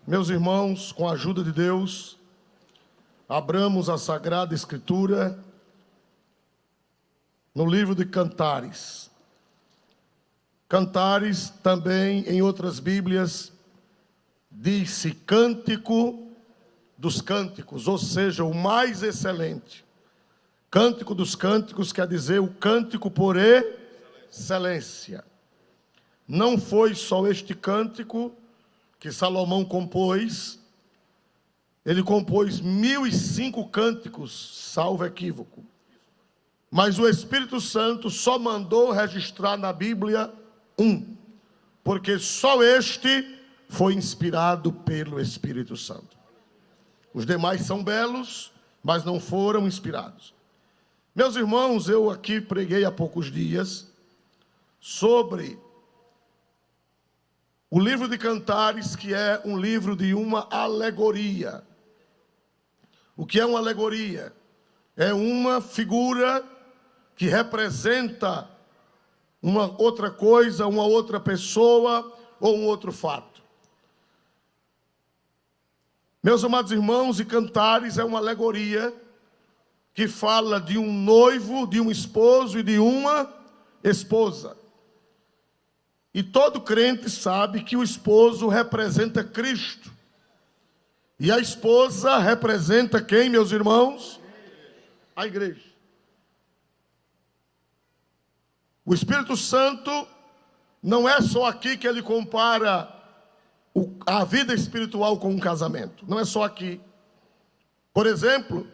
Meus irmãos, com a ajuda de Deus, abramos a Sagrada Escritura no livro de Cantares. Cantares também, em outras Bíblias, diz-se Cântico dos Cânticos, ou seja, o mais excelente. Cântico dos Cânticos quer dizer o cântico por excelência. Não foi só este cântico que Salomão compôs. Ele compôs 1005 cânticos, salvo equívoco. Mas o Espírito Santo só mandou registrar na Bíblia um, porque só este foi inspirado pelo Espírito Santo. Os demais são belos, mas não foram inspirados. Meus irmãos, eu aqui preguei há poucos dias sobre o livro de Cantares, que é um livro de uma alegoria. O que é uma alegoria? É uma figura que representa uma outra coisa, uma outra pessoa ou um outro fato. Meus amados irmãos, e Cantares é uma alegoria que fala de um noivo, de um esposo e de uma esposa. E todo crente sabe que o esposo representa Cristo. E a esposa representa quem, meus irmãos? A igreja. O Espírito Santo não é só aqui que ele compara a vida espiritual com um casamento. Não é só aqui. Por exemplo,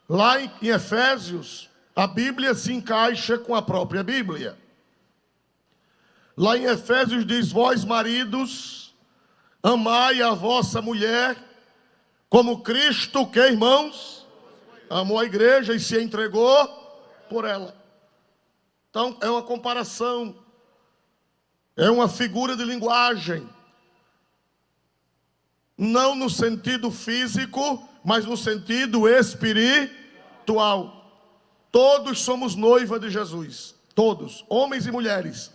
lá em Efésios, a Bíblia se encaixa com a própria Bíblia. Lá em Efésios diz: vós maridos, amai a vossa mulher, como Cristo, que irmãos? Amou a igreja e se entregou por ela. Então é uma comparação, é uma figura de linguagem. Não no sentido físico, mas no sentido espiritual. Todos somos noiva de Jesus, todos, homens e mulheres.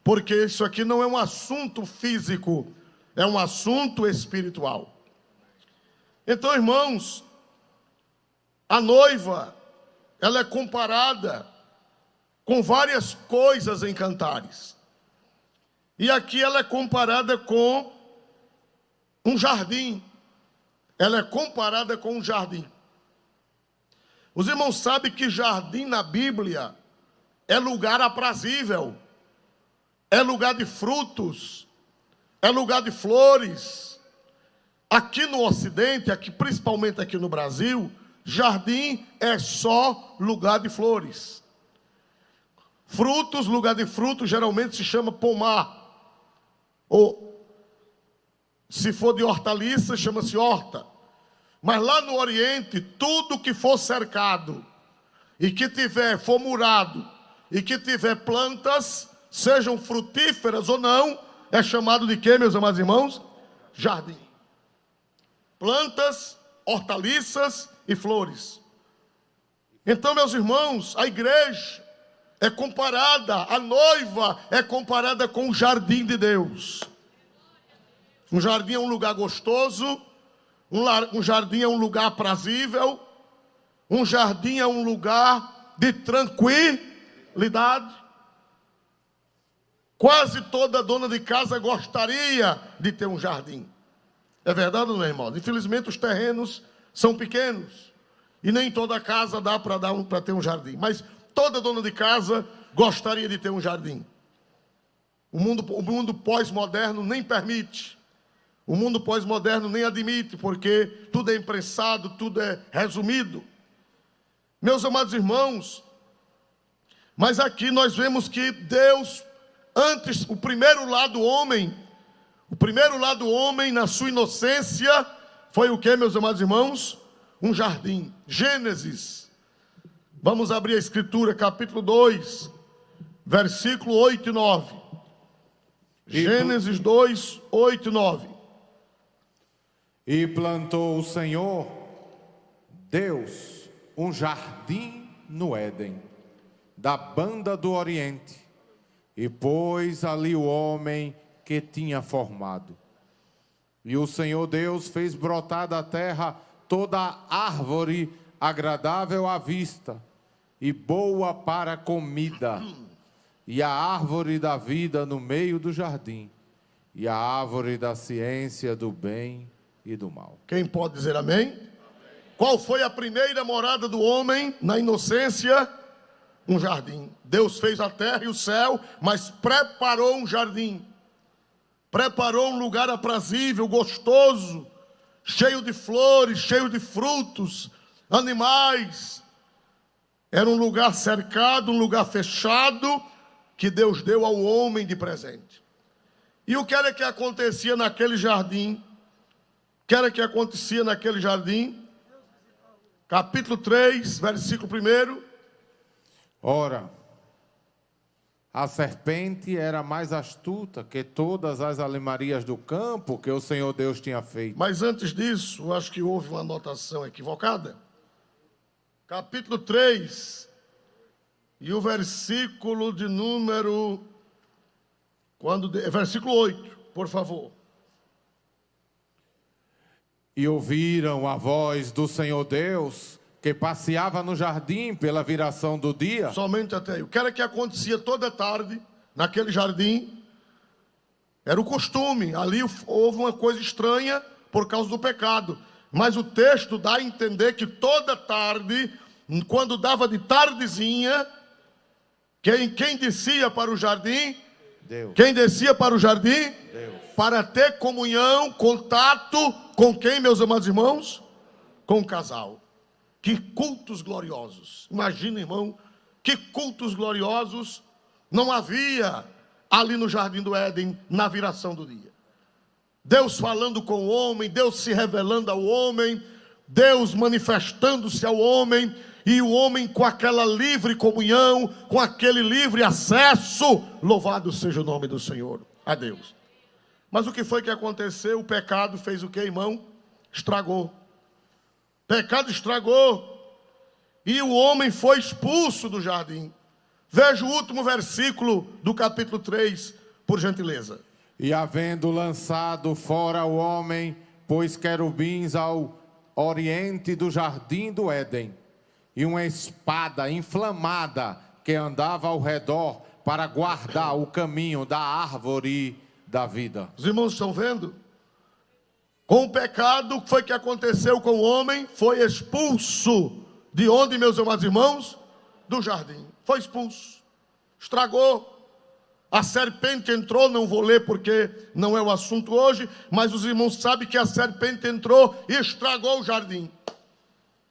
Porque isso aqui não é um assunto físico, é um assunto espiritual. Então, irmãos, a noiva, ela é comparada com várias coisas em Cantares. E aqui ela é comparada com um jardim. Ela é comparada com um jardim. Os irmãos sabem que jardim na Bíblia é lugar aprazível. É lugar de frutos, é lugar de flores. Aqui no Ocidente, aqui, principalmente aqui no Brasil, jardim é só lugar de flores. Frutos, lugar de frutos, geralmente se chama pomar. Ou, se for de hortaliça, chama-se horta. Mas lá no Oriente, tudo que for cercado, e que for murado, e que tiver plantas, sejam frutíferas ou não, é chamado de quê, meus amados irmãos? Jardim. Plantas, hortaliças e flores. Então, meus irmãos, a igreja é comparada, a noiva é comparada com o jardim de Deus. Um jardim é um lugar gostoso, um jardim é um lugar aprazível, um jardim é um lugar de tranquilidade. Quase toda dona de casa gostaria de ter um jardim. É verdade ou não é, irmão? Infelizmente os terrenos são pequenos. E nem toda casa dá para ter um jardim. Mas toda dona de casa gostaria de ter um jardim. O mundo pós-moderno nem permite. O mundo pós-moderno nem admite, porque tudo é imprensado, tudo é resumido. Meus amados irmãos, mas aqui nós vemos que Deus... Antes, o primeiro lado homem na sua inocência foi o que, meus amados irmãos? Um jardim. Gênesis. Vamos abrir a Escritura, capítulo 2, versículo 8 e 9. Gênesis 2, 8 e 9. E plantou o Senhor, Deus, um jardim no Éden, da banda do Oriente, e pôs ali o homem que tinha formado. E o Senhor Deus fez brotar da terra toda árvore agradável à vista e boa para comida, e a árvore da vida no meio do jardim, e a árvore da ciência do bem e do mal. Quem pode dizer amém? Qual foi a primeira morada do homem na inocência? Um jardim. Deus fez a terra e o céu, mas preparou um jardim. Preparou um lugar aprazível, gostoso, cheio de flores, cheio de frutos, animais. Era um lugar cercado, um lugar fechado, que Deus deu ao homem de presente. E o que era que acontecia naquele jardim? O que era que acontecia naquele jardim? Capítulo 3, versículo 1. Ora, a serpente era mais astuta que todas as alimarias do campo que o Senhor Deus tinha feito. Mas antes disso, eu acho que houve uma anotação equivocada. Capítulo 3, e o versículo de número... versículo 8, por favor. E ouviram a voz do Senhor Deus, que passeava no jardim pela viração do dia. Somente até aí. O que era que acontecia toda tarde naquele jardim? Era o costume. Ali houve uma coisa estranha por causa do pecado. Mas o texto dá a entender que toda tarde, quando dava de tardezinha, quem descia para o jardim? Deus. Quem descia para o jardim? Deus. Para ter comunhão, contato com quem, meus amados irmãos? Com o casal. Que cultos gloriosos. Imagina, irmão, que cultos gloriosos não havia ali no jardim do Éden, na viração do dia. Deus falando com o homem, Deus se revelando ao homem, Deus manifestando-se ao homem, e o homem com aquela livre comunhão, com aquele livre acesso. Louvado seja o nome do Senhor. A Deus. Mas o que foi que aconteceu? O pecado fez o que, irmão? Estragou. Pecado estragou. E o homem foi expulso do jardim. Veja o último versículo do capítulo 3, por gentileza. E havendo lançado fora o homem, pôs querubins ao oriente do jardim do Éden, e uma espada inflamada que andava ao redor para guardar o caminho da árvore da vida. Os irmãos estão vendo? Com o pecado, o que foi que aconteceu com o homem? Foi expulso. De onde, meus amados irmãos? Do jardim. Foi expulso. Estragou. A serpente entrou, não vou ler porque não é o assunto hoje, mas os irmãos sabem que a serpente entrou e estragou o jardim.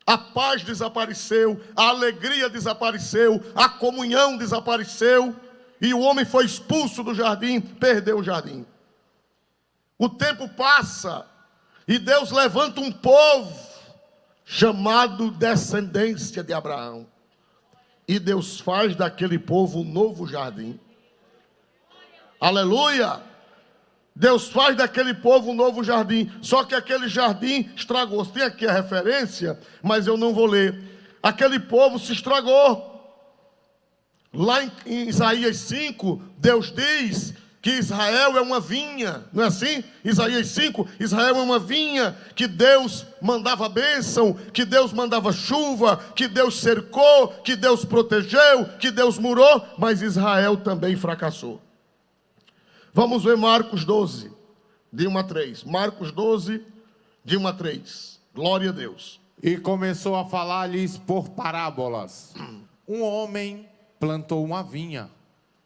A paz desapareceu, a alegria desapareceu, a comunhão desapareceu, e o homem foi expulso do jardim, perdeu o jardim. O tempo passa, e Deus levanta um povo, chamado descendência de Abraão. E Deus faz daquele povo um novo jardim. Aleluia! Deus faz daquele povo um novo jardim. Só que aquele jardim estragou. Tem aqui a referência, mas eu não vou ler. Aquele povo se estragou. Lá em Isaías 5, Deus diz que Israel é uma vinha. Não é assim? Isaías 5, Israel é uma vinha, que Deus mandava bênção, que Deus mandava chuva, que Deus cercou, que Deus protegeu, que Deus murou, mas Israel também fracassou. Vamos ver Marcos 12, de 1 a 3. Marcos 12, de 1 a 3. Glória a Deus. E começou a falar-lhes por parábolas. Um homem plantou uma vinha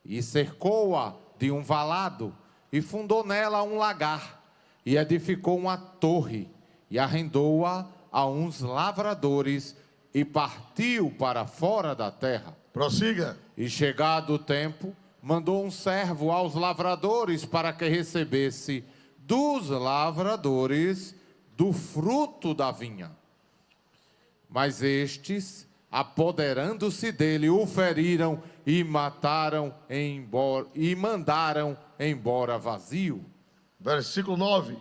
e cercou-a de um valado e fundou nela um lagar e edificou uma torre e arrendou-a a uns lavradores e partiu para fora da terra. Prossiga. E chegado o tempo, mandou um servo aos lavradores para que recebesse dos lavradores do fruto da vinha. Mas estes, apoderando-se dele, o feriram e mandaram embora vazio. Versículo 9.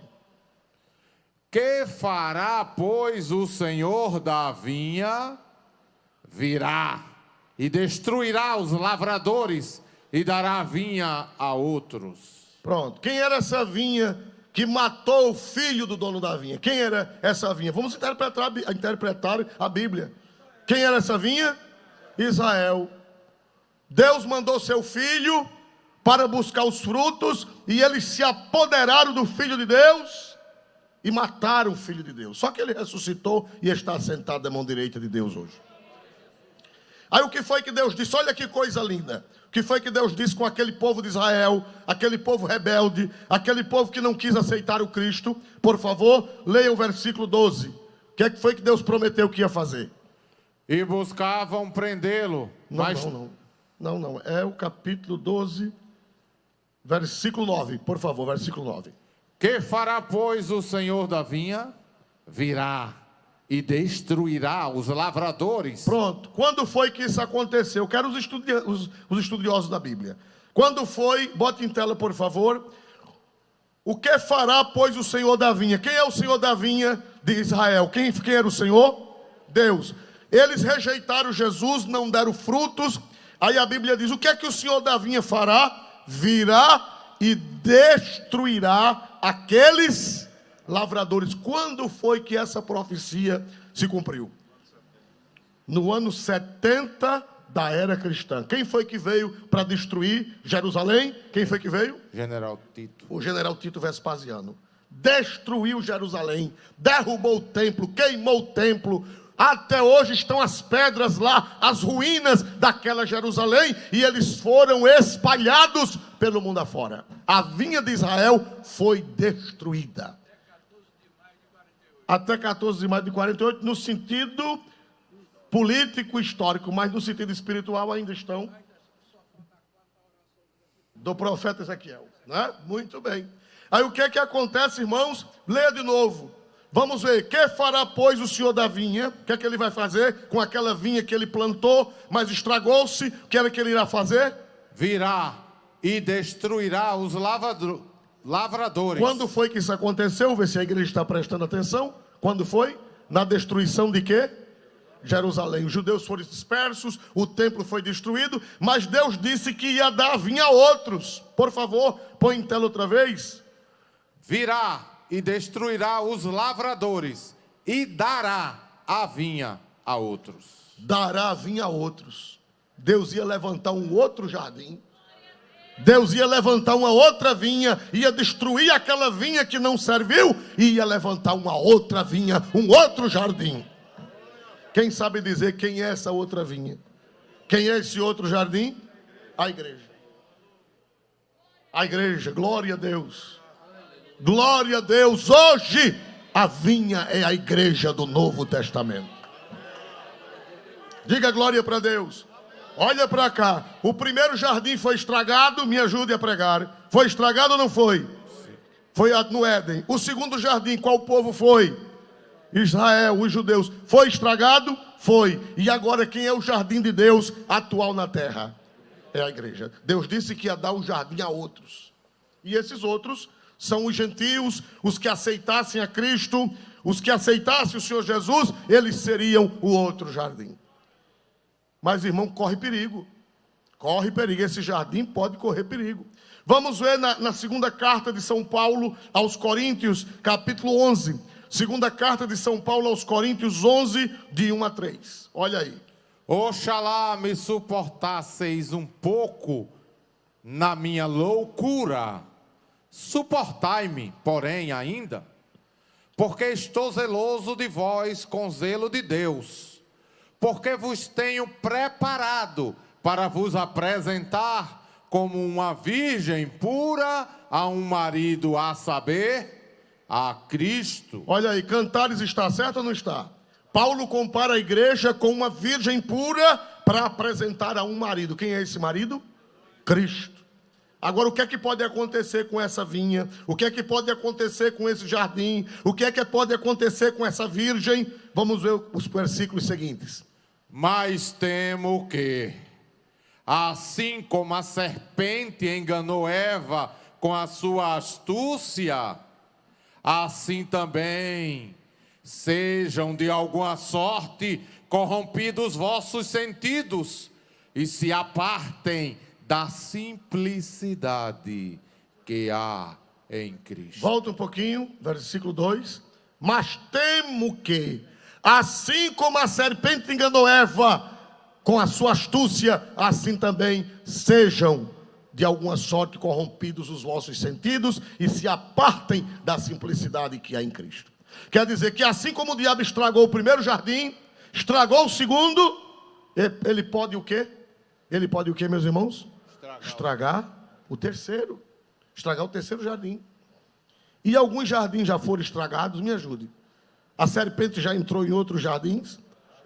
Que fará, pois, o Senhor da vinha? Virá e destruirá os lavradores e dará a vinha a outros. Pronto. Quem era essa vinha que matou o filho do dono da vinha. Quem era essa vinha? Vamos interpretar a Bíblia. Quem era essa vinha? Israel. Deus mandou seu filho para buscar os frutos, e eles se apoderaram do filho de Deus e mataram o filho de Deus. Só que ele ressuscitou e está sentado à mão direita de Deus hoje. Aí o que foi que Deus disse? Olha que coisa linda. O que foi que Deus disse com aquele povo de Israel, aquele povo rebelde, aquele povo que não quis aceitar o Cristo? Por favor, leia o versículo 12. O que é que foi que Deus prometeu que ia fazer? E buscavam prendê-lo. Não. É o capítulo 12, versículo 9. Por favor, versículo 9. Que fará, pois, o Senhor da vinha? Virá e destruirá os lavradores. Pronto. Quando foi que isso aconteceu? Eu quero os estudiosos da Bíblia. Quando foi? Bote em tela, por favor. O que fará, pois, o Senhor da vinha? Quem é o Senhor da vinha de Israel? Quem era o Senhor? Deus. Eles rejeitaram Jesus, não deram frutos. Aí a Bíblia diz, o que é que o Senhor da vinha fará? Virá e destruirá aqueles lavradores. Quando foi que essa profecia se cumpriu? No ano 70 da era cristã. Quem foi que veio para destruir Jerusalém? Quem foi que veio? General Tito. O general Tito Vespasiano. Destruiu Jerusalém, derrubou o templo, queimou o templo. Até hoje estão as pedras lá, as ruínas daquela Jerusalém, e eles foram espalhados pelo mundo afora. A vinha de Israel foi destruída. Até 14 de maio de 48, no sentido político histórico, mas no sentido espiritual ainda estão do profeta Ezequiel, né? Muito bem. Aí o que é que acontece, irmãos? Leia de novo. Vamos ver, que fará, pois, o Senhor da vinha? O que é que ele vai fazer com aquela vinha que ele plantou, mas estragou-se? O que é que ele irá fazer? Virá e destruirá os lavradores. Quando foi que isso aconteceu? Vê se a igreja está prestando atenção. Quando foi? Na destruição de quê? Jerusalém. Os judeus foram dispersos, o templo foi destruído, mas Deus disse que ia dar a vinha a outros. Por favor, põe em tela outra vez. Virá e destruirá os lavradores e dará a vinha a outros. Dará a vinha a outros. Deus ia levantar um outro jardim. Deus ia levantar uma outra vinha, ia destruir aquela vinha que não serviu e ia levantar uma outra vinha, um outro jardim. Quem sabe dizer quem é essa outra vinha? Quem é esse outro jardim? A igreja. A igreja, glória a Deus. Glória a Deus. Hoje a vinha é a igreja do Novo Testamento. Diga glória para Deus. Olha para cá. O primeiro jardim foi estragado. Me ajude a pregar. Foi estragado ou não foi? Foi no Éden. O segundo jardim, qual povo foi? Israel, os judeus. Foi estragado? Foi. E agora quem é o jardim de Deus atual na terra? É a igreja. Deus disse que ia dar um jardim a outros. E esses outros são os gentios, os que aceitassem a Cristo, os que aceitassem o Senhor Jesus, eles seriam o outro jardim. Mas, irmão, corre perigo. Corre perigo. Esse jardim pode correr perigo. Vamos ver na segunda carta de São Paulo aos Coríntios, capítulo 11. Segunda carta de São Paulo aos Coríntios 11, de 1 a 3. Olha aí. Oxalá me suportasseis um pouco na minha loucura. Suportai-me, porém, ainda, porque estou zeloso de vós com zelo de Deus, porque vos tenho preparado para vos apresentar como uma virgem pura a um marido, a saber, a Cristo. Olha aí, Cantares está certo ou não está? Paulo compara a igreja com uma virgem pura para apresentar a um marido. Quem é esse marido? Cristo. Agora, o que é que pode acontecer com essa vinha? O que é que pode acontecer com esse jardim? O que é que pode acontecer com essa virgem? Vamos ver os versículos seguintes. Mas temo que, assim como a serpente enganou Eva com a sua astúcia, assim também sejam de alguma sorte corrompidos vossos sentidos e se apartem da simplicidade que há em Cristo. Volta um pouquinho, versículo 2. Mas temo que, assim como a serpente enganou Eva com a sua astúcia, assim também sejam de alguma sorte corrompidos os vossos sentidos e se apartem da simplicidade que há em Cristo. Quer dizer que assim como o diabo estragou o primeiro jardim, estragou o segundo, ele pode o quê? Ele pode o quê, meus irmãos? Estragar o terceiro. Estragar o terceiro jardim. E alguns jardins já foram estragados, me ajude. A serpente já entrou em outros jardins?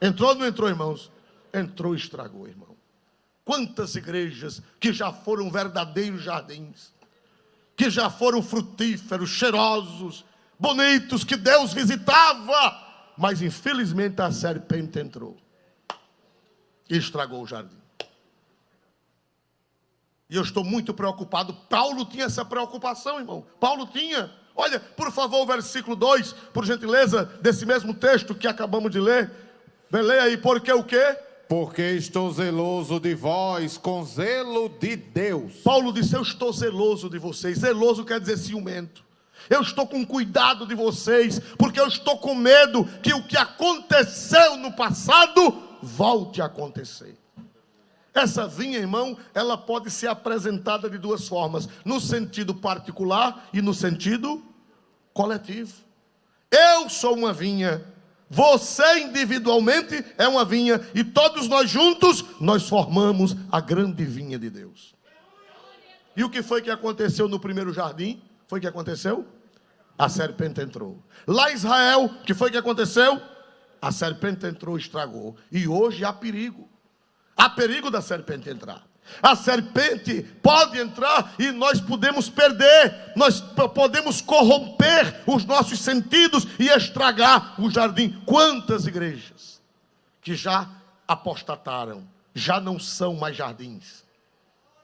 Entrou ou não entrou, irmãos? Entrou e estragou, irmão. Quantas igrejas que já foram verdadeiros jardins, que já foram frutíferos, cheirosos, bonitos, que Deus visitava, mas infelizmente a serpente entrou e estragou o jardim. E eu estou muito preocupado. Paulo tinha essa preocupação, irmão. Paulo tinha. Olha, por favor, o versículo 2, por gentileza, desse mesmo texto que acabamos de ler. Leia aí, porque o quê? Porque estou zeloso de vós com zelo de Deus. Paulo disse, eu estou zeloso de vocês. Zeloso quer dizer ciumento. Eu estou com cuidado de vocês, porque eu estou com medo que o que aconteceu no passado volte a acontecer. Essa vinha, irmão, ela pode ser apresentada de duas formas, no sentido particular e no sentido coletivo. Eu sou uma vinha, você individualmente é uma vinha, e todos nós juntos, nós formamos a grande vinha de Deus. E o que foi que aconteceu no primeiro jardim? Foi o que aconteceu? A serpente entrou. Lá em Israel, o que foi que aconteceu? A serpente entrou e estragou. E hoje há perigo. Há perigo da serpente entrar. A serpente pode entrar e nós podemos perder, nós podemos corromper os nossos sentidos e estragar o jardim. Quantas igrejas que já apostataram, já não são mais jardins,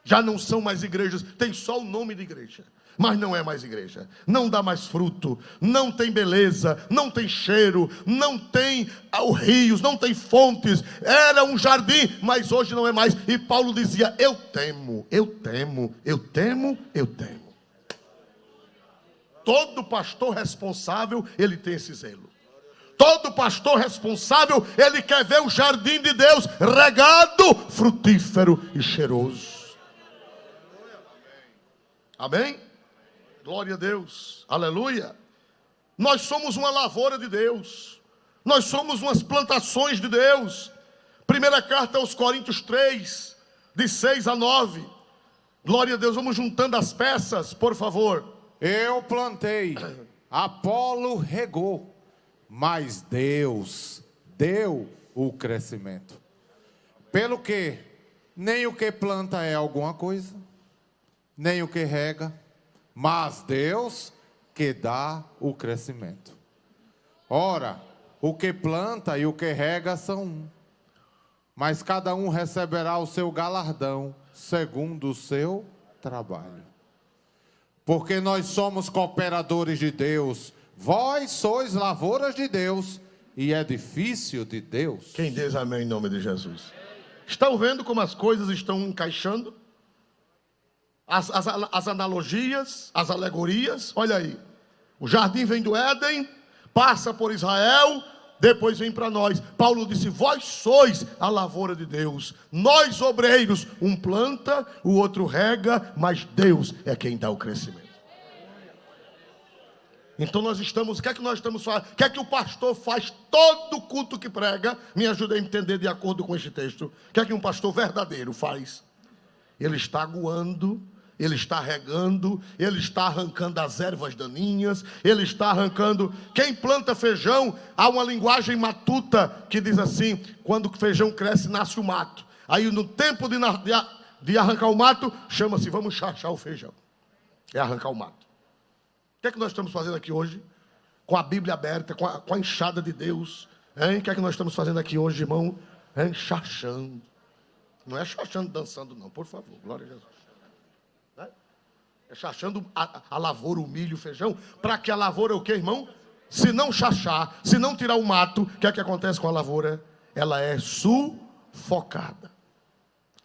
já não são mais igrejas, tem só o nome de igreja, mas não é mais igreja, não dá mais fruto, não tem beleza, não tem cheiro, não tem rios, não tem fontes. Era um jardim, mas hoje não é mais. E Paulo dizia, eu temo. Todo pastor responsável, ele tem esse zelo. Todo pastor responsável, ele quer ver o jardim de Deus regado, frutífero e cheiroso. Amém? Glória a Deus, aleluia. Nós somos uma lavoura de Deus, nós somos umas plantações de Deus. Primeira carta aos Coríntios 3, de 6 a 9. Glória a Deus, vamos juntando as peças, por favor. Eu plantei, Apolo regou, mas Deus deu o crescimento. Pelo que nem o que planta é alguma coisa, nem o que rega, mas Deus que dá o crescimento. Ora, o que planta e o que rega são um, mas cada um receberá o seu galardão segundo o seu trabalho. Porque nós somos cooperadores de Deus, vós sois lavouras de Deus e edifício de Deus. Quem diz amém em nome de Jesus? Estão vendo como as coisas estão encaixando? As analogias, as alegorias, olha aí. O jardim vem do Éden, passa por Israel, depois vem para nós. Paulo disse, vós sois a lavoura de Deus. Nós obreiros, um planta, o outro rega, mas Deus é quem dá o crescimento. Então nós estamos, o que é que nós estamos fazendo? O que é que o pastor faz todo culto que prega? Me ajuda a entender de acordo com este texto. O que é que um pastor verdadeiro faz? Ele está aguando, ele está regando, ele está arrancando as ervas daninhas, ele está arrancando. Quem planta feijão, há uma linguagem matuta que diz assim, quando o feijão cresce, nasce o mato. Aí no tempo de arrancar o mato, chama-se, vamos chachar o feijão. É arrancar o mato. O que é que nós estamos fazendo aqui hoje? Com a Bíblia aberta, com a enxada de Deus. Hein? O que é que nós estamos fazendo aqui hoje, irmão? Chachando. Não é chachando dançando não, por favor, glória a Jesus. É chachando a lavoura, o milho, o feijão. Para que a lavoura o quê, irmão? Se não chachar, se não tirar o mato, o que é que acontece com a lavoura? Ela é sufocada.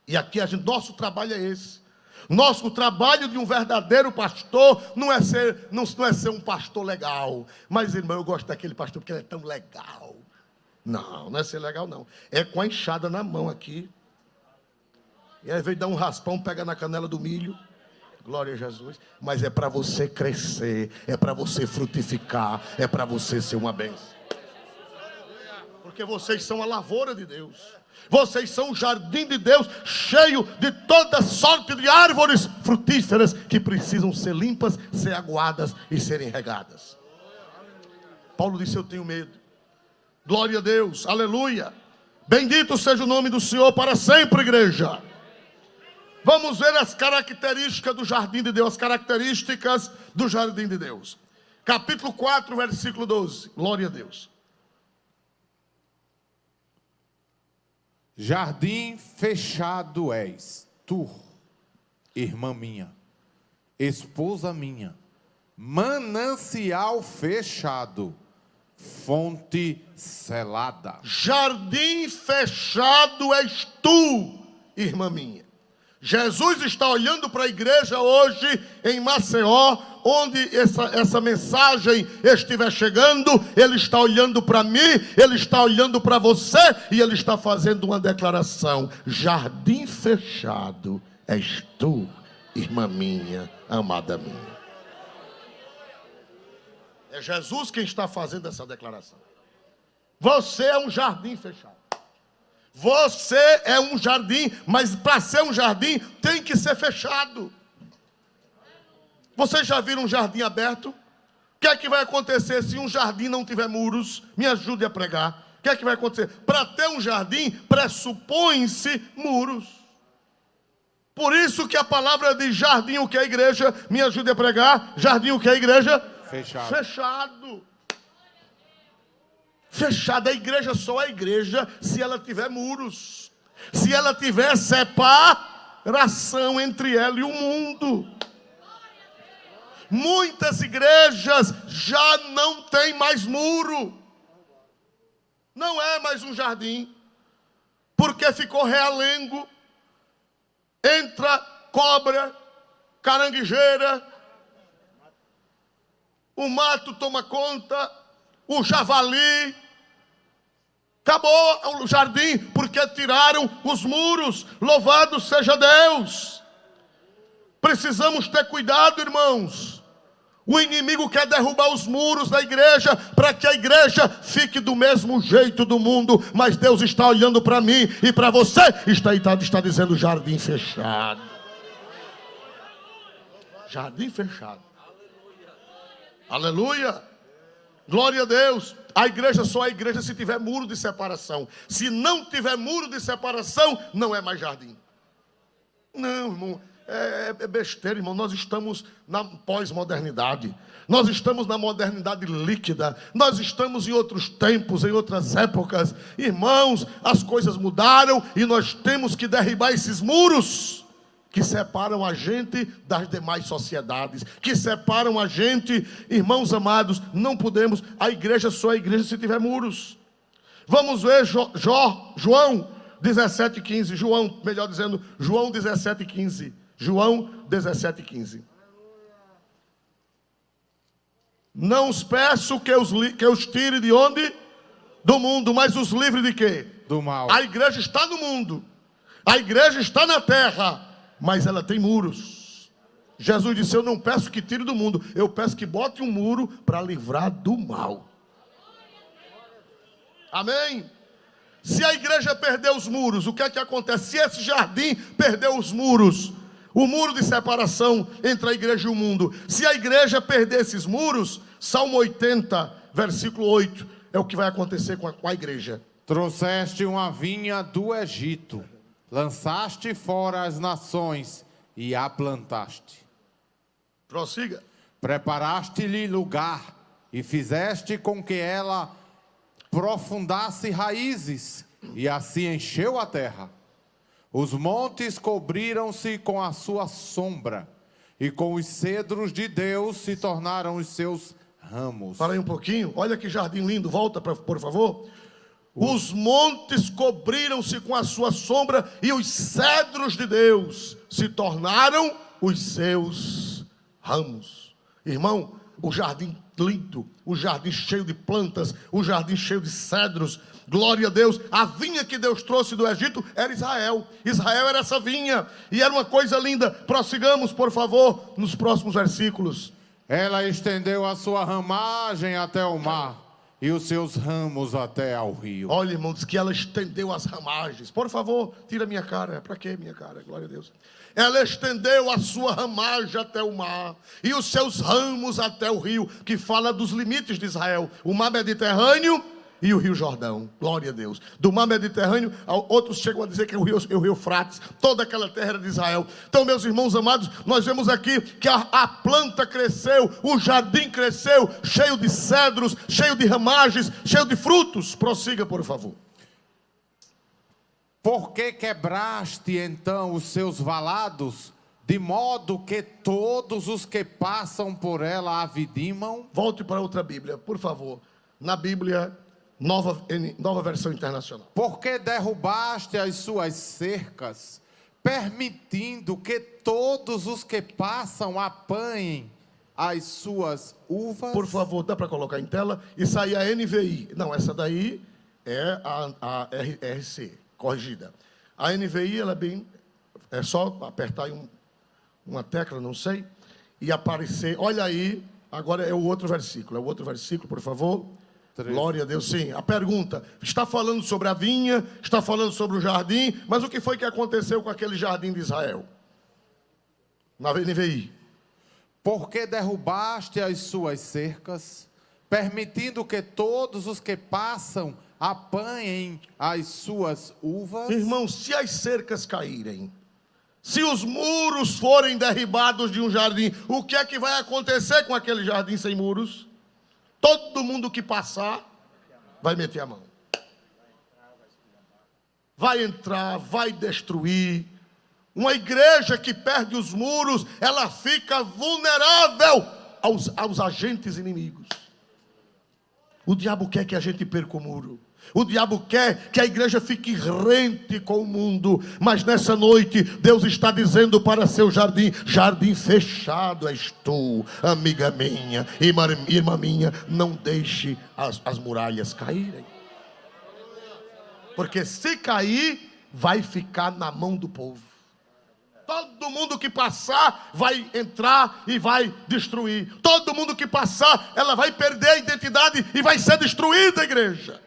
E aqui nosso trabalho é esse. O trabalho de um verdadeiro pastor não é ser um pastor legal. Mas, irmão, eu gosto daquele pastor porque ele é tão legal. Não é ser legal, não. É com a enxada na mão aqui. E aí vem dar um raspão, pega na canela do milho. Glória a Jesus. Mas é para você crescer, é para você frutificar, é para você ser uma bênção. Porque vocês são a lavoura de Deus. Vocês são o jardim de Deus, cheio de toda sorte de árvores frutíferas que precisam ser limpas, ser aguadas e serem regadas. Paulo disse: eu tenho medo. Glória a Deus, aleluia. Bendito seja o nome do Senhor para sempre, igreja. Vamos ver as características do jardim de Deus, as características do jardim de Deus. Capítulo 4, versículo 12. Glória a Deus. Jardim fechado és tu, irmã minha, esposa minha, manancial fechado, fonte selada. Jardim fechado és tu, irmã minha. Jesus está olhando para a igreja hoje em Maceió, onde essa mensagem estiver chegando. Ele está olhando para mim, ele está olhando para você, e ele está fazendo uma declaração: jardim fechado és tu, irmã minha, amada minha. É Jesus quem está fazendo essa declaração. Você é um jardim fechado. Você é um jardim, mas para ser um jardim tem que ser fechado. Vocês já viram um jardim aberto? O que é que vai acontecer se um jardim não tiver muros? Me ajude a pregar. O que é que vai acontecer? Para ter um jardim, pressupõe-se muros. Por isso que a palavra de jardim, o que é a igreja? Me ajude a pregar. Jardim, o que é a igreja? Fechado. Fechado. Fechada. A igreja só é igreja se ela tiver muros, se ela tiver separação entre ela e o mundo. Muitas igrejas já não tem mais muro, não é mais um jardim, porque ficou realengo, entra cobra, caranguejeira, o mato toma conta, o javali. Acabou o jardim, porque tiraram os muros. Louvado seja Deus. Precisamos ter cuidado, irmãos. O inimigo quer derrubar os muros da igreja, para que a igreja fique do mesmo jeito do mundo. Mas Deus está olhando para mim e para você, está dizendo jardim fechado. Jardim fechado. Aleluia. Glória a Deus. A igreja só é igreja se tiver muro de separação. Se não tiver muro de separação, não é mais jardim. Não, irmão, é besteira, irmão. Nós estamos na pós-modernidade. Nós estamos na modernidade líquida. Nós estamos em outros tempos, em outras épocas. Irmãos, as coisas mudaram e nós temos que derribar esses muros que separam a gente das demais sociedades, que separam a gente. Irmãos amados, não podemos. A igreja só é igreja se tiver muros. Vamos ver João 17,15. João 17,15. João 17,15. Não os peço que os tire de onde? Do mundo, mas os livre de quê? Do mal. A igreja está no mundo, a igreja está na terra, mas ela tem muros. Jesus disse: eu não peço que tire do mundo, eu peço que bote um muro para livrar do mal. Amém? Se a igreja perder os muros, o que é que acontece? Se esse jardim perder os muros, o muro de separação entre a igreja e o mundo, se a igreja perder esses muros, Salmo 80, versículo 8, é o que vai acontecer com a igreja. Trouxeste uma vinha do Egito, lançaste fora as nações e a plantaste. Prossiga. Preparaste-lhe lugar e fizeste com que ela profundasse raízes, e assim encheu a terra. Os montes cobriram-se com a sua sombra, e com os cedros de Deus se tornaram os seus ramos. Para aí um pouquinho, olha que jardim lindo, volta por favor. Os montes cobriram-se com a sua sombra, e os cedros de Deus se tornaram os seus ramos. Irmão, o jardim lindo, o jardim cheio de plantas, o jardim cheio de cedros, glória a Deus. A vinha que Deus trouxe do Egito era Israel. Israel era essa vinha, e era uma coisa linda. Prossigamos, por favor, nos próximos versículos. Ela estendeu a sua ramagem até o mar, e os seus ramos até ao rio. Olha, irmão, diz que ela estendeu as ramagens. Por favor, tira minha cara. Para que minha cara? Glória a Deus. Ela estendeu a sua ramagem até o mar, e os seus ramos até o rio, que fala dos limites de Israel. O mar Mediterrâneo e o rio Jordão. Glória a Deus. Do mar Mediterrâneo, outros chegam a dizer que é o rio Eufrates. Toda aquela terra era de Israel. Então, meus irmãos amados, nós vemos aqui que a planta cresceu, o jardim cresceu, cheio de cedros, cheio de ramagens, cheio de frutos. Prossiga, por favor. Por que quebraste então os seus valados, de modo que todos os que passam por ela a vidimam? Volte para outra Bíblia, por favor. Na Bíblia, nova versão internacional. Por que derrubaste as suas cercas, permitindo que todos os que passam apanhem as suas uvas? Por favor, dá para colocar em tela? Isso aí é a NVI. Não, essa daí é a RC, corrigida. A NVI, ela é só apertar em uma tecla, não sei, e aparecer. Olha aí, agora é o outro versículo. É o outro versículo, por favor. 13. Glória a Deus, sim. A pergunta, está falando sobre a vinha, está falando sobre o jardim, mas o que foi que aconteceu com aquele jardim de Israel? Na NVI. Por que derrubaste as suas cercas, permitindo que todos os que passam apanhem as suas uvas? Irmãos, se as cercas caírem, se os muros forem derribados de um jardim, o que é que vai acontecer com aquele jardim sem muros? Todo mundo que passar vai meter a mão. Vai entrar, vai destruir. Uma igreja que perde os muros, ela fica vulnerável aos agentes inimigos. O diabo quer que a gente perca o muro. O diabo quer que a igreja fique rente com o mundo. Mas nessa noite, Deus está dizendo para seu jardim: jardim fechado és tu, amiga minha, irmã minha. Não deixe as muralhas caírem. Porque se cair, vai ficar na mão do povo. Todo mundo que passar vai entrar e vai destruir. Todo mundo que passar, ela vai perder a identidade e vai ser destruída a igreja.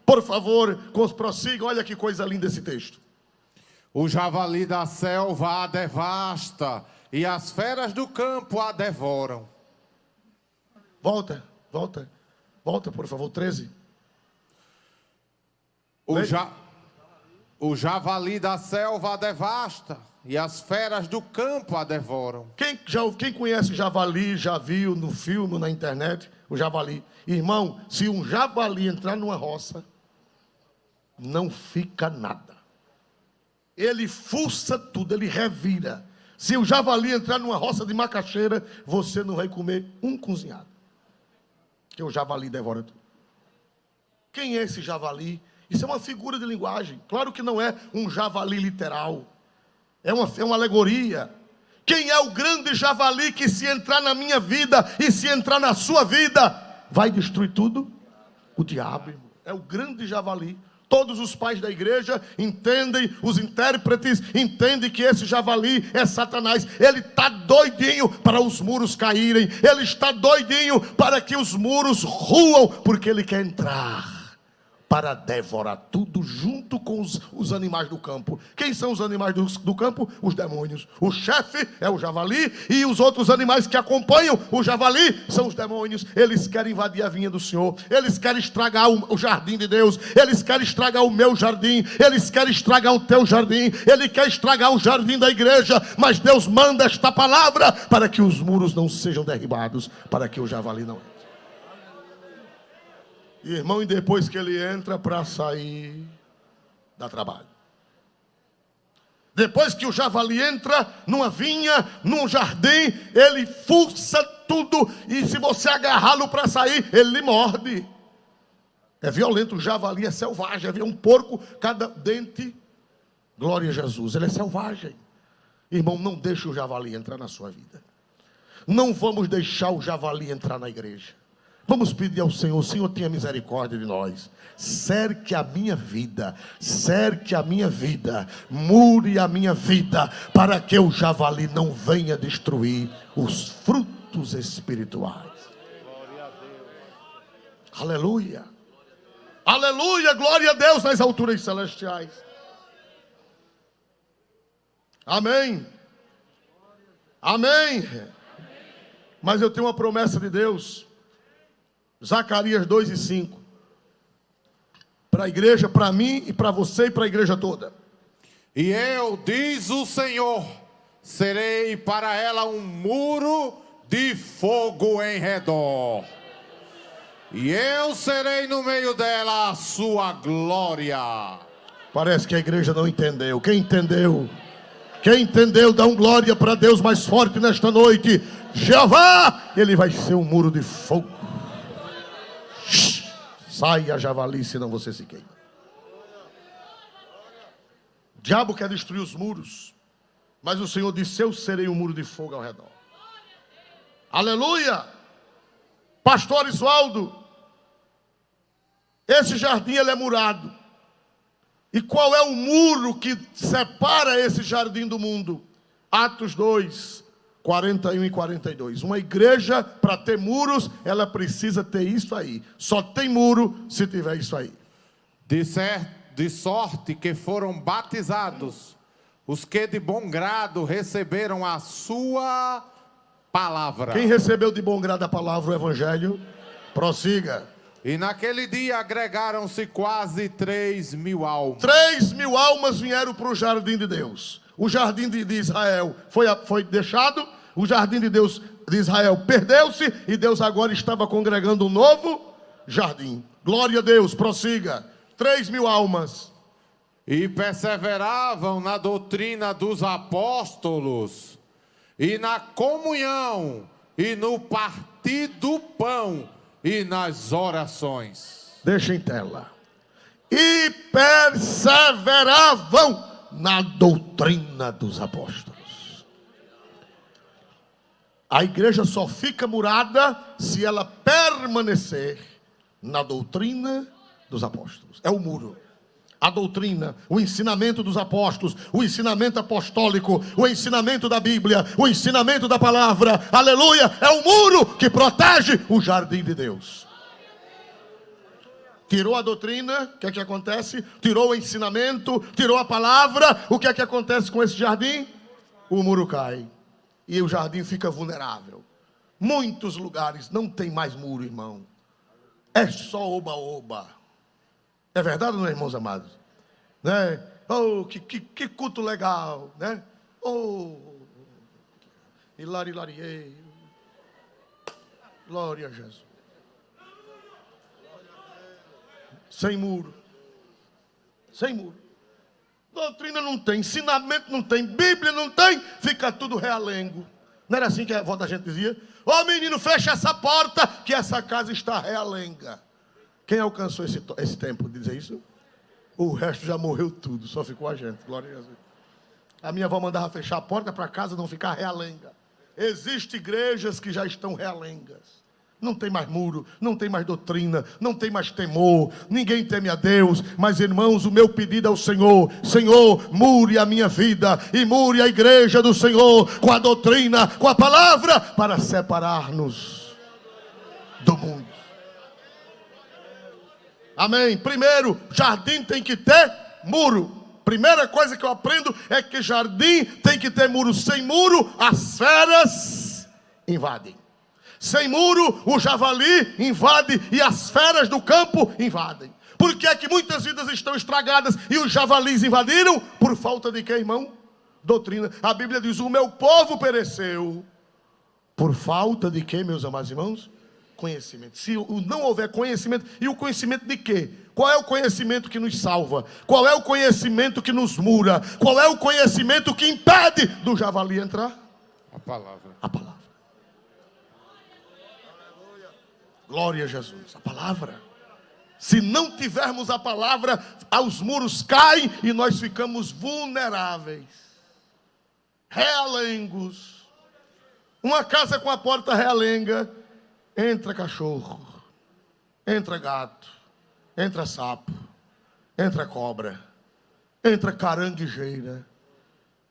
Por favor, prossigam. Olha que coisa linda esse texto. O javali da selva a devasta, e as feras do campo a devoram. Volta, por favor, 13. O javali da selva a devasta, e as feras do campo a devoram. Quem conhece javali, já viu no filme, na internet, o javali. Irmão, se um javali entrar numa roça, não fica nada. Ele fuça tudo, ele revira. Se o javali entrar numa roça de macaxeira, você não vai comer um cozinhado, porque o javali devora tudo. Quem é esse javali? Isso é uma figura de linguagem. Claro que não é um javali literal. É uma alegoria. Quem é o grande javali que, se entrar na minha vida e se entrar na sua vida, vai destruir tudo? O diabo, irmão. É o grande javali. Todos os pais da igreja entendem, os intérpretes entendem que esse javali é Satanás. Ele está doidinho para os muros caírem. Ele está doidinho para que os muros ruam, porque ele quer entrar para devorar tudo junto com os animais do campo. Quem são os animais do campo? Os demônios. O chefe é o javali, e os outros animais que acompanham o javali são os demônios. Eles querem invadir a vinha do Senhor. Eles querem estragar o jardim de Deus. Eles querem estragar o meu jardim. Eles querem estragar o teu jardim. Ele quer estragar o jardim da igreja. Mas Deus manda esta palavra para que os muros não sejam derribados, para que o javali não entre. Irmão, e depois que ele entra, para sair, dá trabalho. Depois que o javali entra numa vinha, num jardim, ele fuça tudo, e se você agarrá-lo para sair, ele lhe morde. É violento, o javali é selvagem. Havia um porco, cada dente. Glória a Jesus, ele é selvagem. Irmão, não deixe o javali entrar na sua vida. Não vamos deixar o javali entrar na igreja. Vamos pedir ao Senhor: Senhor, tenha misericórdia de nós. Cerque a minha vida, mure a minha vida, para que o javali não venha destruir os frutos espirituais. Glória a Deus. Aleluia. Aleluia, glória a Deus nas alturas celestiais. Amém. Amém. Mas eu tenho uma promessa de Deus. Zacarias 2:5. Para a igreja, para mim e para você e para a igreja toda. E eu, diz o Senhor, serei para ela um muro de fogo em redor. E eu serei no meio dela a sua glória. Parece que a igreja não entendeu. Quem entendeu? Quem entendeu, dá um glória para Deus mais forte nesta noite. Jeová, ele vai ser um muro de fogo. Saia, javali, senão você se queima. O diabo quer destruir os muros, mas o Senhor disse: eu serei um muro de fogo ao redor. Aleluia. Pastor Isualdo, esse jardim ele é murado. E qual é o muro que separa esse jardim do mundo? Atos 2, 41 e 42. Uma igreja, para ter muros, ela precisa ter isso aí. Só tem muro se tiver isso aí. De sorte que foram batizados os que de bom grado receberam a sua palavra. Quem recebeu de bom grado a palavra, o evangelho, prossiga. E naquele dia agregaram-se quase 3.000 almas. 3.000 almas vieram para o jardim de Deus. O jardim de Israel foi deixado. O jardim de Deus de Israel perdeu-se. E Deus agora estava congregando um novo jardim. Glória a Deus, prossiga. 3.000 almas. E perseveravam na doutrina dos apóstolos, e na comunhão, e no partir do pão, e nas orações. Deixa em tela. E perseveravam na doutrina dos apóstolos. A igreja só fica murada se ela permanecer na doutrina dos apóstolos. É o muro. A doutrina, o ensinamento dos apóstolos, o ensinamento apostólico, o ensinamento da Bíblia, o ensinamento da palavra, aleluia, é o muro que protege o jardim de Deus. Tirou a doutrina, o que é que acontece? Tirou o ensinamento, tirou a palavra, o que é que acontece com esse jardim? O muro cai e o jardim fica vulnerável. Muitos lugares não tem mais muro, irmão. É só oba-oba. É verdade ou não, irmãos amados? Né? Oh, que culto legal, né? Oh, hilariei. Glória a Jesus. Sem muro. Sem muro. Doutrina não tem, ensinamento não tem, Bíblia não tem, fica tudo realengo. Não era assim que a avó da gente dizia? Ô menino, fecha essa porta, que essa casa está realenga. Quem alcançou esse tempo de dizer isso? O resto já morreu tudo, só ficou a gente. Glória a Jesus. A minha avó mandava fechar a porta para a casa não ficar realenga. Existem igrejas que já estão realengas. Não tem mais muro, não tem mais doutrina, não tem mais temor, ninguém teme a Deus. Mas irmãos, o meu pedido ao Senhor: Senhor, mure a minha vida e mure a igreja do Senhor com a doutrina, com a palavra, para separar-nos do mundo. Amém. Primeiro, jardim tem que ter muro. Primeira coisa que eu aprendo é que jardim tem que ter muro. Sem muro, as feras invadem. Sem muro, o javali invade e as feras do campo invadem. Por que é que muitas vidas estão estragadas e os javalis invadiram? Por falta de quê, irmão? Doutrina. A Bíblia diz: o meu povo pereceu. Por falta de quê, meus amados irmãos? Conhecimento. Se não houver conhecimento, e o conhecimento de quê? Qual é o conhecimento que nos salva? Qual é o conhecimento que nos mura? Qual é o conhecimento que impede do javali entrar? A palavra. A palavra. Glória a Jesus. A palavra. Se não tivermos a palavra, os muros caem e nós ficamos vulneráveis. Realengos. Uma casa com a porta realenga, entra cachorro, entra gato, entra sapo, entra cobra, entra caranguejeira.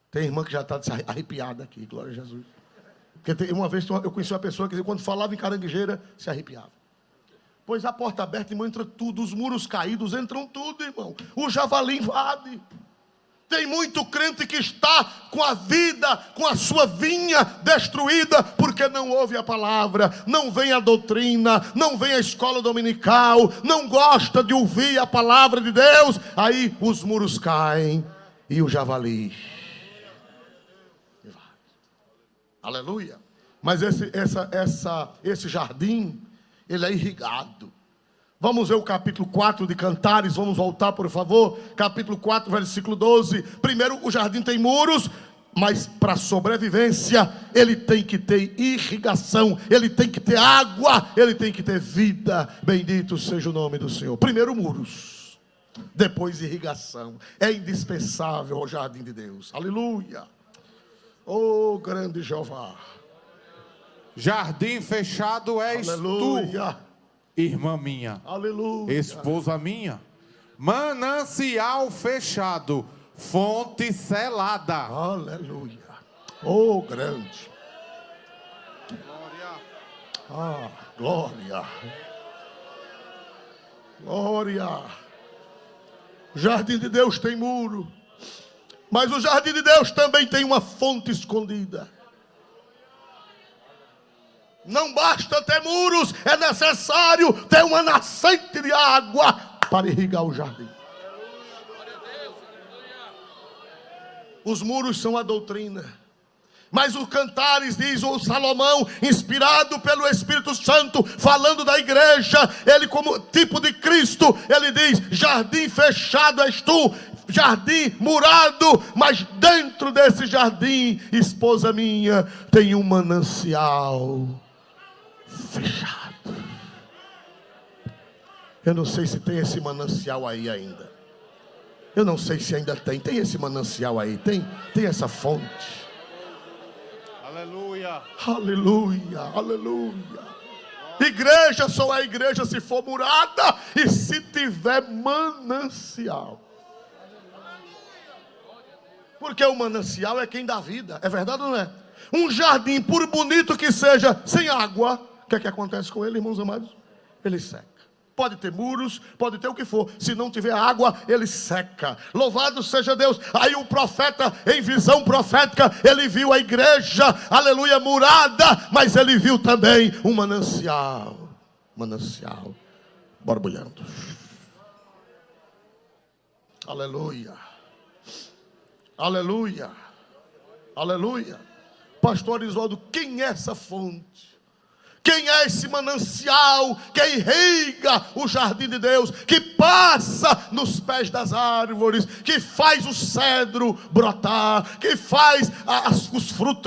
Tem irmã que já está arrepiada aqui, glória a Jesus. Porque uma vez eu conheci uma pessoa que quando falava em caranguejeira, se arrepiava. Pois a porta aberta, irmão, entra tudo, os muros caídos, entram tudo, irmão. O javali invade. Tem muito crente que está com a vida, com a sua vinha destruída, porque não ouve a palavra, não vem a doutrina, não vem a escola dominical, não gosta de ouvir a palavra de Deus. Aí os muros caem e o javali. Aleluia. Mas esse jardim, ele é irrigado. Vamos ver o capítulo 4 de Cantares, vamos voltar, por favor. Capítulo 4, versículo 12. Primeiro, o jardim tem muros, mas para sobrevivência, ele tem que ter irrigação, ele tem que ter água, ele tem que ter vida. Bendito seja o nome do Senhor. Primeiro, muros, depois irrigação. É indispensável ao jardim de Deus. Aleluia. Oh, grande Jeová. Jardim fechado és Aleluia. Tu, irmã minha. Aleluia. Esposa minha. Manancial fechado, fonte selada. Aleluia. Oh, grande. Glória. Glória. Glória. O jardim de Deus tem muro, mas o jardim de Deus também tem uma fonte escondida. Não basta ter muros, é necessário ter uma nascente de água para irrigar o jardim. Os muros são a doutrina, mas o Cantares diz, o Salomão, inspirado pelo Espírito Santo, falando da igreja, ele como tipo de Cristo, ele diz, jardim fechado és tu, jardim murado, mas dentro desse jardim, esposa minha, tem um manancial fechado. Eu não sei se tem esse manancial aí ainda. Eu não sei se ainda tem. Tem esse manancial aí? Tem essa fonte. Aleluia. Aleluia, aleluia. Igreja só é igreja se for murada e se tiver manancial. Porque o manancial é quem dá vida. É verdade ou não é? Um jardim, por bonito que seja, sem água, o que acontece com ele, irmãos amados? Ele seca. Pode ter muros, pode ter o que for. Se não tiver água, ele seca. Louvado seja Deus. Aí o profeta, em visão profética, ele viu a igreja, aleluia, murada, mas ele viu também um manancial borbulhando. Aleluia. Aleluia. Aleluia. Pastor Isoldo, quem é essa fonte? Quem é esse manancial que irriga o jardim de Deus, que passa nos pés das árvores, que faz o cedro brotar, que faz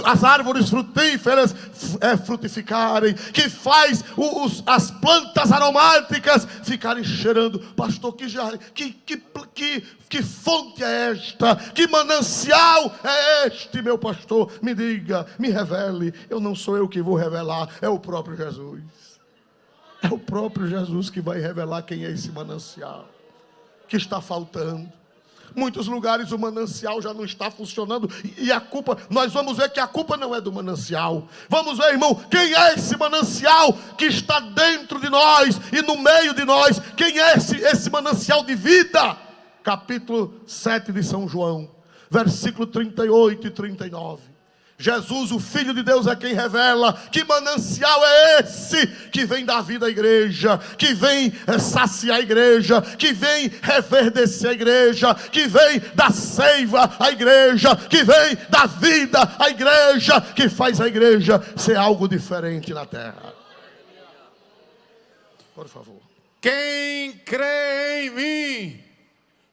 as árvores frutíferas frutificarem, que faz as plantas aromáticas ficarem cheirando? Pastor, que fonte é esta? Que manancial é este, meu pastor? Me diga, me revele. Eu não sou eu que vou revelar, é o próprio Jesus. É o próprio Jesus que vai revelar quem é esse manancial que está faltando. Muitos lugares o manancial já não está funcionando, e a culpa, nós vamos ver que a culpa não é do manancial. Vamos ver, irmão, quem é esse manancial que está dentro de nós e no meio de nós? Quem é esse manancial de vida? Capítulo 7 de São João, versículo 38 e 39. Jesus, o Filho de Deus, é quem revela que manancial é esse que vem dar vida à igreja, que vem saciar a igreja, que vem reverdecer a igreja, que vem dar seiva à igreja, que vem dar vida à igreja, que faz a igreja ser algo diferente na terra. Por favor. Quem crê em mim,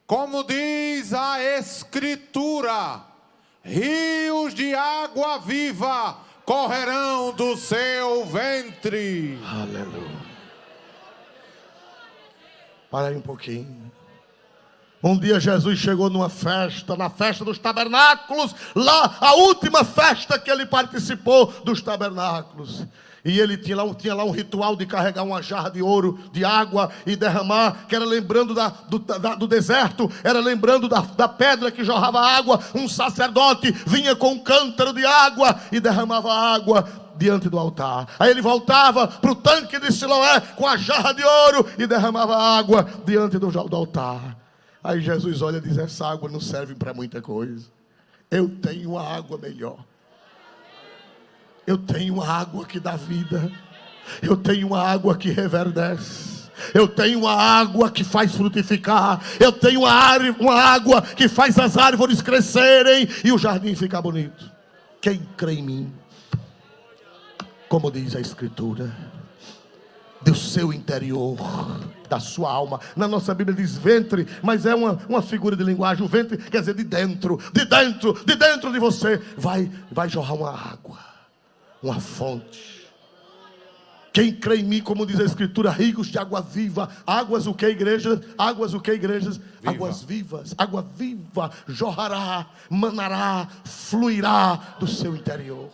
como diz a Escritura, rios de água viva correrão do seu ventre. Aleluia. Para aí um pouquinho. Um dia Jesus chegou numa festa, na festa dos tabernáculos, lá, a última festa que ele participou dos tabernáculos. E ele tinha lá um ritual de carregar uma jarra de ouro, de água e derramar, que era lembrando do deserto, era lembrando da pedra que jorrava água. Um sacerdote vinha com um cântaro de água e derramava água diante do altar. Aí ele voltava para o tanque de Siloé com a jarra de ouro e derramava água diante do altar. Aí Jesus olha e diz: essa água não serve para muita coisa. Eu tenho uma água melhor. Eu tenho uma água que dá vida. Eu tenho uma água que reverdece. Eu tenho uma água que faz frutificar. Eu tenho uma água que faz as árvores crescerem e o jardim ficar bonito. Quem crê em mim, como diz a Escritura, do seu interior, da sua alma. Na nossa Bíblia diz ventre, mas é uma figura de linguagem. O ventre quer dizer de dentro de você vai jorrar uma água, uma fonte. Quem crê em mim, como diz a Escritura, ricos de água viva. Águas o que, igrejas? Águas o que, igrejas? Viva. Águas vivas. Água viva jorrará, manará, fluirá do seu interior.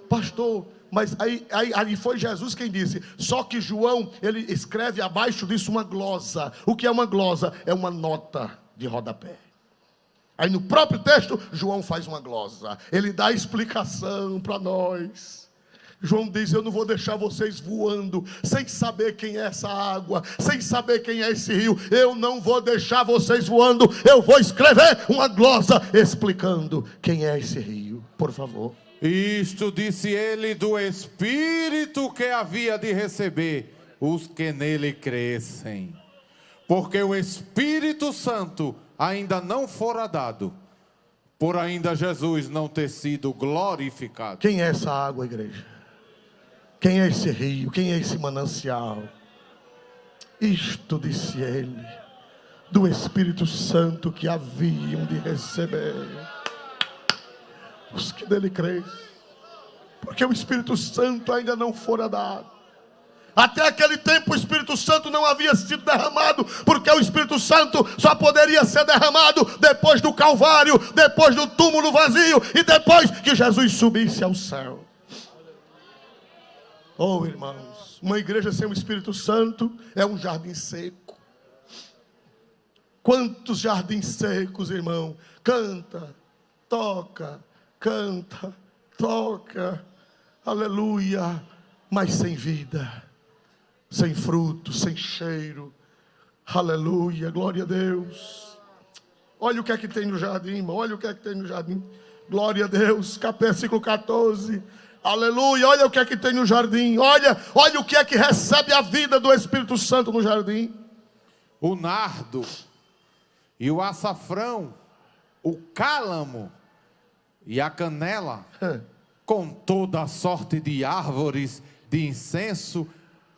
Pastor, mas aí foi Jesus quem disse. Só que João, ele escreve abaixo disso uma glosa. O que é uma glosa? É uma nota de rodapé. Aí no próprio texto, João faz uma glosa. Ele dá explicação para nós. João diz: eu não vou deixar vocês voando sem saber quem é essa água, sem saber quem é esse rio. Eu não vou deixar vocês voando. Eu vou escrever uma glosa explicando quem é esse rio. Por favor. Isto disse ele do Espírito que havia de receber os que nele crescem, porque o Espírito Santo ainda não fora dado, por ainda Jesus não ter sido glorificado. Quem é essa água, igreja? Quem é esse rio? Quem é esse manancial? Isto disse ele do Espírito Santo que haviam de receber os que nele creem, porque o Espírito Santo ainda não fora dado. Até aquele tempo o Espírito Santo não havia sido derramado, porque o Espírito Santo só poderia ser derramado depois do Calvário, depois do túmulo vazio e depois que Jesus subisse ao céu. Oh, irmãos, uma igreja sem o Espírito Santo é um jardim seco. Quantos jardins secos, irmão? Canta, toca, aleluia, mas sem vida, sem fruto, sem cheiro. Aleluia, glória a Deus. Olha o que é que tem no jardim, irmão. Olha o que é que tem no jardim. Glória a Deus, versículo 14. Aleluia, olha o que é que tem no jardim. Olha o que é que recebe a vida do Espírito Santo no jardim. O nardo e o açafrão, o cálamo e a canela, com toda a sorte de árvores de incenso,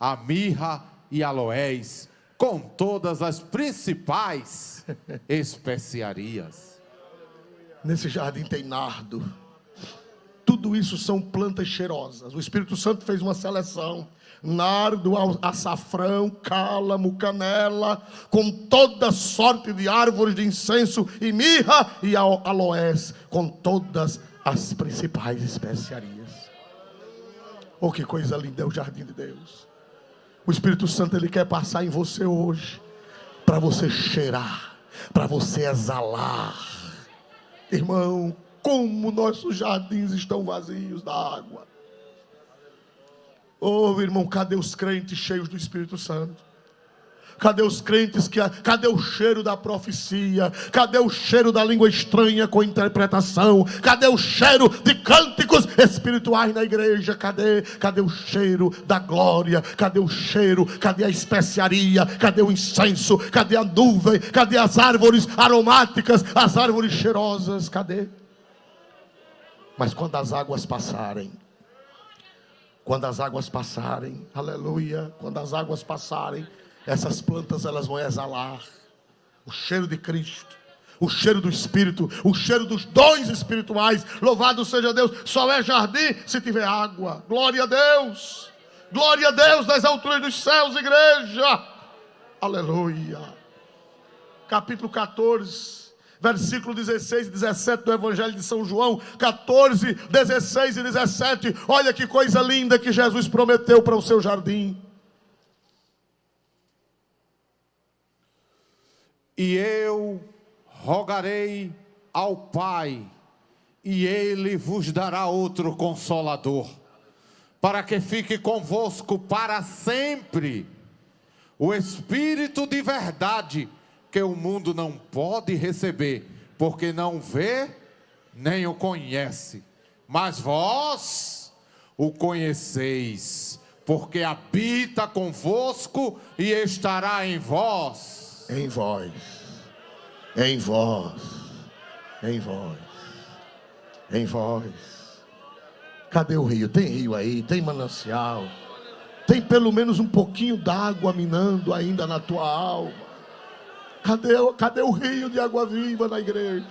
a mirra e aloés, com todas as principais especiarias. Nesse jardim tem nardo. Tudo isso são plantas cheirosas. O Espírito Santo fez uma seleção. Nardo, açafrão, cálamo, canela, com toda sorte de árvores de incenso, e mirra e aloés, com todas as principais especiarias. Oh, que coisa linda é o jardim de Deus. O Espírito Santo, ele quer passar em você hoje, para você cheirar, para você exalar. Irmão, como nossos jardins estão vazios da água. Oh, irmão, cadê os crentes cheios do Espírito Santo? Cadê os crentes cadê o cheiro da profecia? Cadê o cheiro da língua estranha com interpretação? Cadê o cheiro de cânticos espirituais na igreja? Cadê o cheiro da glória? Cadê o cheiro? Cadê a especiaria? Cadê o incenso? Cadê a nuvem? Cadê as árvores aromáticas? As árvores cheirosas? Cadê? Mas quando as águas passarem, aleluia, quando as águas passarem, essas plantas elas vão exalar o cheiro de Cristo, o cheiro do Espírito, o cheiro dos dons espirituais. Louvado seja Deus. Só é jardim se tiver água. Glória a Deus nas alturas dos céus, igreja. Aleluia. Capítulo 14, versículo 16 e 17 do Evangelho de São João. 14, 16 e 17. Olha que coisa linda que Jesus prometeu para o seu jardim. E eu rogarei ao Pai, e Ele vos dará outro Consolador, para que fique convosco para sempre, o Espírito de verdade, que o mundo não pode receber, porque não vê, nem o conhece. Mas vós o conheceis, porque habita convosco e estará em vós. Em vós, em vós, em vós, em vós. Cadê o rio? Tem rio aí, tem manancial, tem pelo menos um pouquinho d'água minando ainda na tua alma. Cadê o rio de água viva na igreja?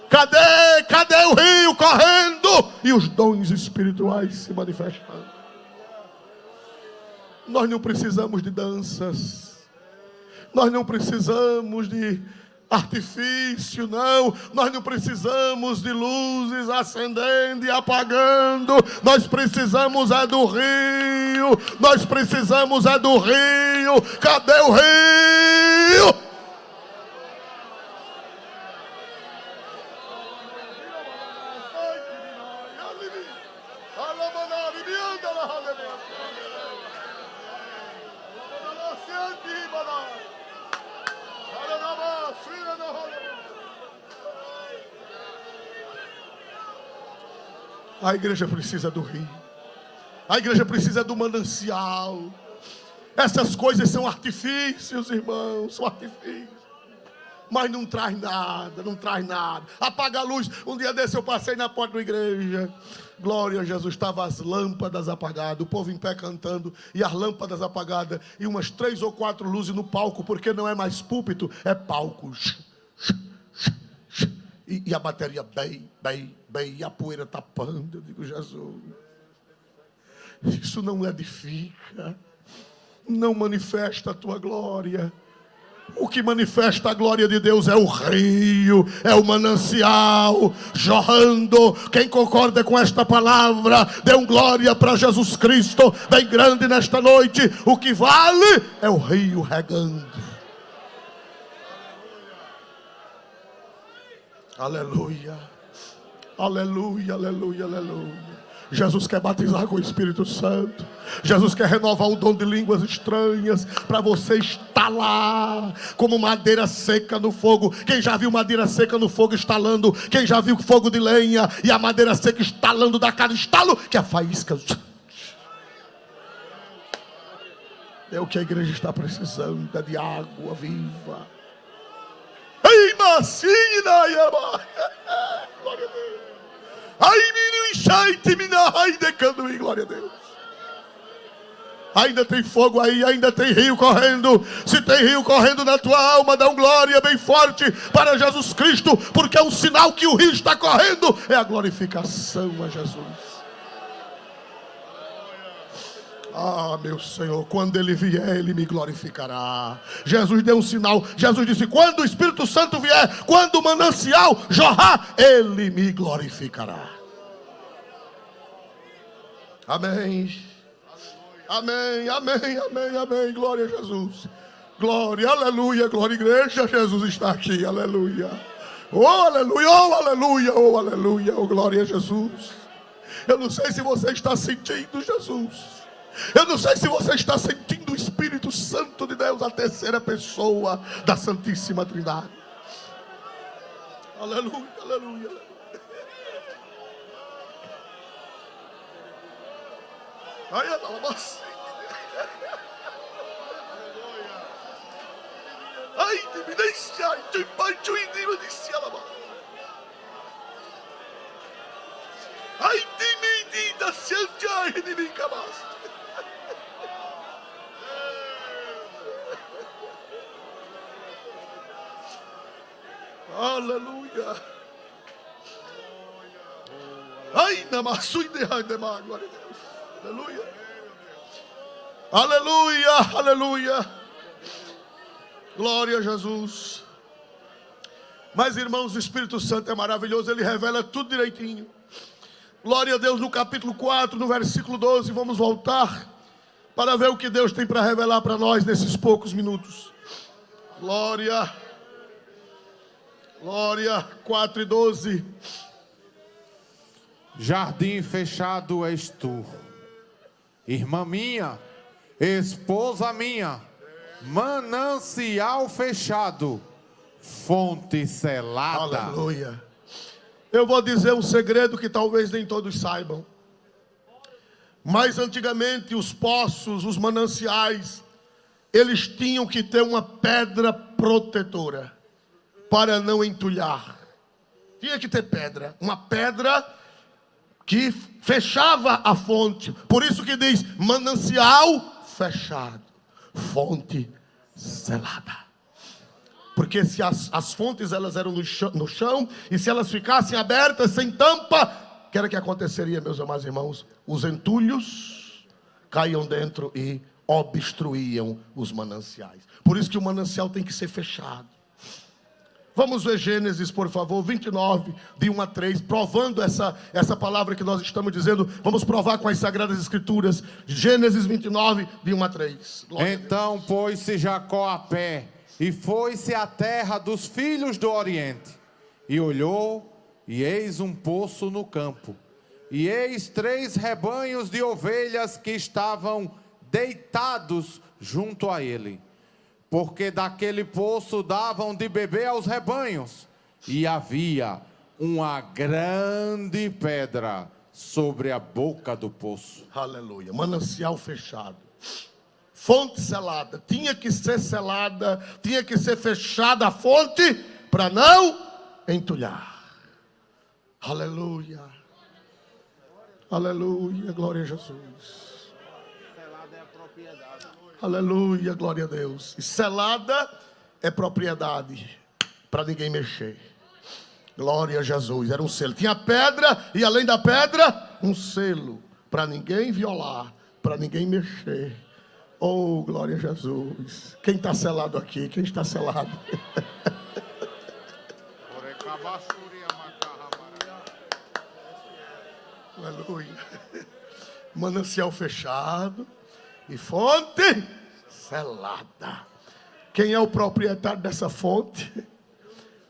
Cadê o rio correndo e os dons espirituais se manifestando? Nós não precisamos de danças, nós não precisamos de artifício, não. Nós não precisamos de luzes acendendo e apagando. Nós precisamos é do rio. Nós precisamos é do rio. Cadê o rio? A igreja precisa do rio. A igreja precisa do manancial. Essas coisas são artifícios, irmãos, são artifícios. Mas não traz nada, não traz nada. Apaga a luz. Um dia desse eu passei na porta da igreja. Glória a Jesus, estavam as lâmpadas apagadas, o povo em pé cantando, e as lâmpadas apagadas, e umas 3 ou 4 luzes no palco, porque não é mais púlpito, é palco. E a bateria bem, e a poeira tapando. Eu digo, Jesus, isso não edifica, não manifesta a tua glória. O que manifesta a glória de Deus é o rio, é o manancial jorrando. Quem concorda com esta palavra, dê um glória para Jesus Cristo bem grande nesta noite. O que vale é o rio regando. Aleluia, aleluia, aleluia, aleluia. Jesus quer batizar com o Espírito Santo. Jesus quer renovar o dom de línguas estranhas, para você estalar como madeira seca no fogo. Quem já viu madeira seca no fogo estalando? Quem já viu fogo de lenha e a madeira seca estalando da cada estalo que a faísca. É o que a igreja está precisando, é de água viva. Ei, Massina, glória a Deus. Ai, menino, enxaite, mina, ai, decando, glória a Deus. Ainda tem fogo aí, ainda tem rio correndo. Se tem rio correndo na tua alma, dá um glória bem forte para Jesus Cristo, porque é um sinal que o rio está correndo. É a glorificação a Jesus. Ah, meu Senhor, quando Ele vier, Ele me glorificará. Jesus deu um sinal. Jesus disse, quando o Espírito Santo vier, quando o manancial jorrar, Ele me glorificará. Amém. Amém, amém, amém, amém. Glória a Jesus. Glória, aleluia, glória, igreja. Jesus está aqui, aleluia. Oh, aleluia, oh, aleluia, oh, aleluia. Oh, glória a Jesus. Eu não sei se você está sentindo Jesus. Eu não sei se você está sentindo o Espírito Santo de Deus, a terceira pessoa da Santíssima Trindade. Aleluia, aleluia, aleluia. Ai, alabaça. Ai, diminência, ai, tu embaixo e diminência, alabaça. Ai, diminida, se andiai, inimiga, basta. Aleluia. Ai, namassu e derramar, glória a Deus. Aleluia. Aleluia, aleluia. Glória a Jesus. Mas, irmãos, o Espírito Santo é maravilhoso, ele revela tudo direitinho. Glória a Deus, no capítulo 4, no versículo 12, vamos voltar para ver o que Deus tem para revelar para nós nesses poucos minutos. Glória, 4 e 12. Jardim fechado és tu, irmã minha, esposa minha, manancial fechado, fonte selada. Aleluia. Eu vou dizer um segredo que talvez nem todos saibam. Mas antigamente os poços, os mananciais, eles tinham que ter uma pedra protetora para não entulhar. Tinha que ter pedra, uma pedra que fechava a fonte. Por isso que diz manancial fechado, fonte selada. Porque se as fontes elas eram no chão, e se elas ficassem abertas, sem tampa, o que era que aconteceria, meus amados irmãos? Os entulhos caíam dentro e obstruíam os mananciais. Por isso que o manancial tem que ser fechado. Vamos ver Gênesis, por favor, 29, de 1 a 3, provando essa palavra que nós estamos dizendo. Vamos provar com as Sagradas Escrituras. Gênesis 29, de 1 a 3. Então pôs-se Jacó a pé, e foi-se à terra dos filhos do Oriente. E olhou, e eis um poço no campo. E eis 3 rebanhos de ovelhas que estavam deitados junto a ele. Porque daquele poço davam de beber aos rebanhos. E havia uma grande pedra sobre a boca do poço. Aleluia. Manancial fechado. Fonte selada. Tinha que ser selada, tinha que ser fechada a fonte para não entulhar. Aleluia. Aleluia. Glória a Jesus. Aleluia, glória a Deus. E selada é propriedade para ninguém mexer. Glória a Jesus. Era um selo. Tinha pedra e além da pedra, um selo para ninguém violar, para ninguém mexer. Oh, glória a Jesus. Quem está selado aqui? Quem está selado? Aleluia. Manancial fechado e fonte selada. Quem é o proprietário dessa fonte?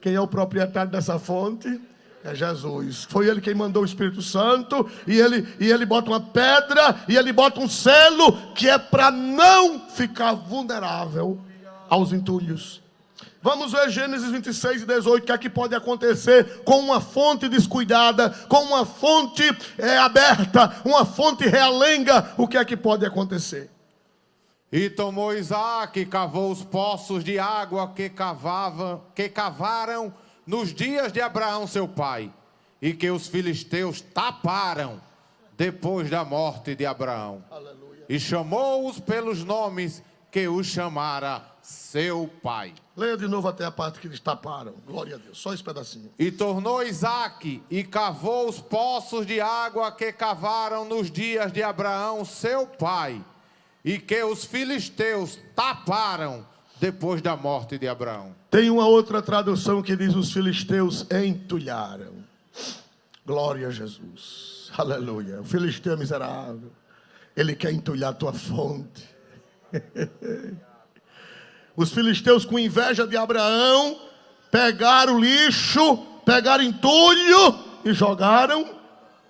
Quem é o proprietário dessa fonte? É Jesus. Foi ele quem mandou o Espírito Santo. E ele bota uma pedra. E ele bota um selo. Que é para não ficar vulnerável aos entulhos. Vamos ver Gênesis 26 e 18. O que é que pode acontecer com uma fonte descuidada. Com uma fonte aberta. Uma fonte realenga. O que é que pode acontecer? E tomou Isaque e cavou os poços de água que cavaram nos dias de Abraão seu pai, e que os filisteus taparam depois da morte de Abraão. Aleluia. E chamou-os pelos nomes que os chamara seu pai. Leia de novo até a parte que eles taparam. Glória a Deus, só esse pedacinho. E tornou Isaque e cavou os poços de água que cavaram nos dias de Abraão seu pai, e que os filisteus taparam depois da morte de Abraão. Tem uma outra tradução que diz: os filisteus entulharam. Glória a Jesus. Aleluia. O filisteu é miserável. Ele quer entulhar a tua fonte. Os filisteus, com inveja de Abraão, pegaram lixo, pegaram entulho e jogaram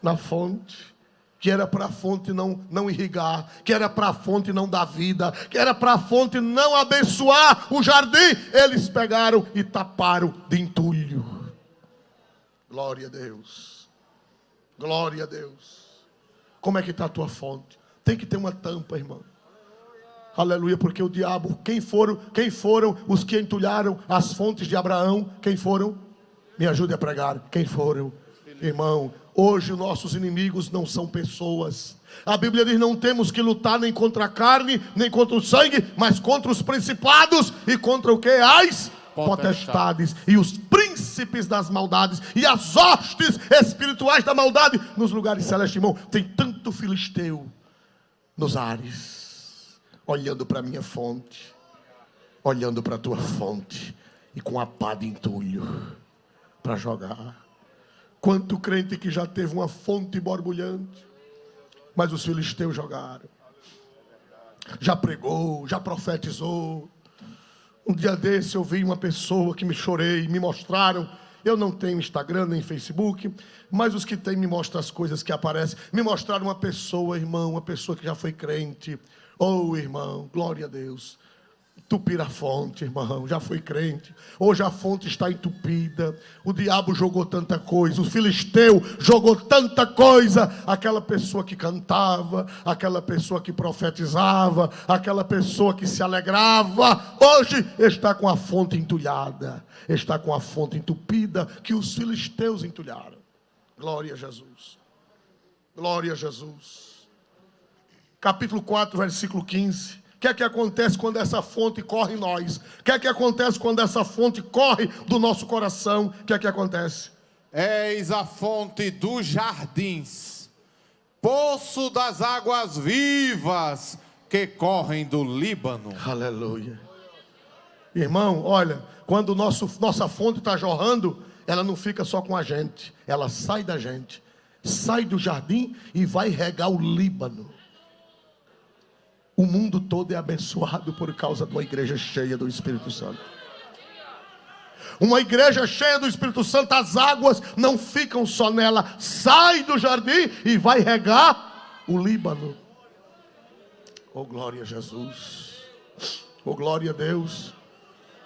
na fonte. Que era para a fonte não irrigar, que era para a fonte não dar vida, que era para a fonte não abençoar o jardim. Eles pegaram e taparam de entulho. Glória a Deus. Glória a Deus. Como é que está a tua fonte? Tem que ter uma tampa, irmão. Aleluia, porque o diabo, quem foram os que entulharam as fontes de Abraão? Quem foram? Me ajude a pregar. Quem foram? Irmão, hoje nossos inimigos não são pessoas. A Bíblia diz: não temos que lutar nem contra a carne, nem contra o sangue, mas contra os principados e contra o que? As potestades e os príncipes das maldades e as hostes espirituais da maldade nos lugares celestes. Irmão, tem tanto filisteu nos ares olhando para a minha fonte. olhando para a tua fonte e com a pá de entulho para jogar. Quanto crente que já teve uma fonte borbulhante, mas os filisteus jogaram. Já pregou, já profetizou. Um dia desse eu vi uma pessoa que me chorei, me mostraram. Eu não tenho Instagram nem Facebook, mas os que têm me mostram as coisas que aparecem. Me mostraram uma pessoa, irmão, uma pessoa que já foi crente. Oh, irmão, glória a Deus. Entupir a fonte, irmão, já foi crente. Hoje a fonte está entupida. O diabo jogou tanta coisa, o filisteu jogou tanta coisa. Aquela pessoa que cantava, aquela pessoa que profetizava, aquela pessoa que se alegrava, hoje está com a fonte entulhada, está com a fonte entupida que os filisteus entulharam. Glória a Jesus. Glória a Jesus. Capítulo 4, versículo 15. O que é que acontece quando essa fonte corre em nós? O que é que acontece quando essa fonte corre do nosso coração? O que é que acontece? Eis a fonte dos jardins, poço das águas vivas que correm do Líbano. Aleluia. Irmão, olha, quando nossa fonte está jorrando, ela não fica só com a gente, ela sai da gente, sai do jardim e vai regar o Líbano. O mundo todo é abençoado por causa de uma igreja cheia do Espírito Santo. Uma igreja cheia do Espírito Santo, as águas não ficam só nela, sai do jardim e vai regar o Líbano. Oh, glória a Jesus. Oh, glória a Deus.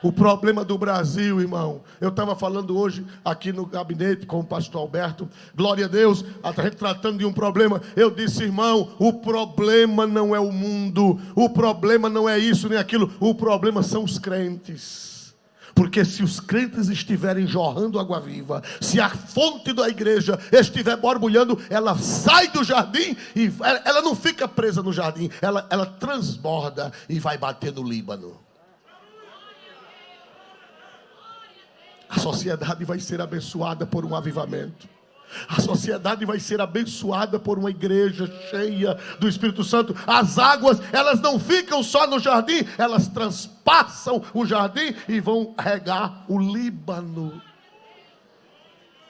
O problema do Brasil, irmão, eu estava falando hoje aqui no gabinete com o pastor Alberto, glória a Deus, a gente tratando de um problema. Eu disse, irmão, o problema não é o mundo, o problema não é isso nem aquilo, o problema são os crentes. Porque se os crentes estiverem jorrando água viva, se a fonte da igreja estiver borbulhando, ela sai do jardim e ela não fica presa no jardim, ela transborda e vai bater no Líbano. A sociedade vai ser abençoada por um avivamento. A sociedade vai ser abençoada por uma igreja cheia do Espírito Santo. As águas, elas não ficam só no jardim, elas transpassam o jardim e vão regar o Líbano.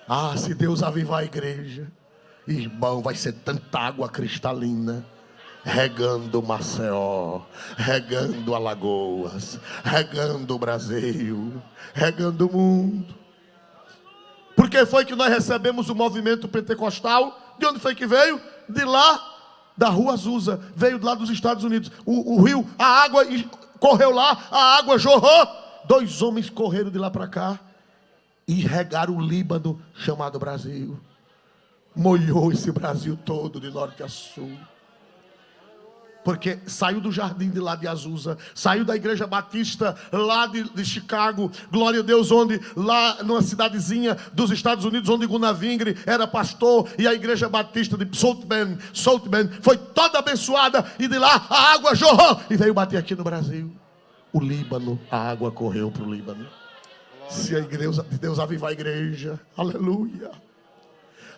Ah, se Deus avivar a igreja, irmão, vai ser tanta água cristalina, regando Maceió, regando Alagoas, regando o Brasil, regando o mundo. Por que foi que nós recebemos o movimento pentecostal? De onde foi que veio? De lá, da Rua Azusa. Veio de lá dos Estados Unidos. O rio, a água correu lá, a água jorrou. 2 homens correram de lá para cá e regaram o Líbano, chamado Brasil. Molhou esse Brasil todo, de norte a sul. Porque saiu do jardim de lá de Azusa, saiu da igreja batista lá de Chicago, glória a Deus, onde lá numa cidadezinha dos Estados Unidos, onde Gunavingre era pastor, e a igreja batista de Salt Bend foi toda abençoada, e de lá a água jorrou e veio bater aqui no Brasil. O Líbano, a água correu para o Líbano. Se a igreja de Deus avivar a igreja, aleluia,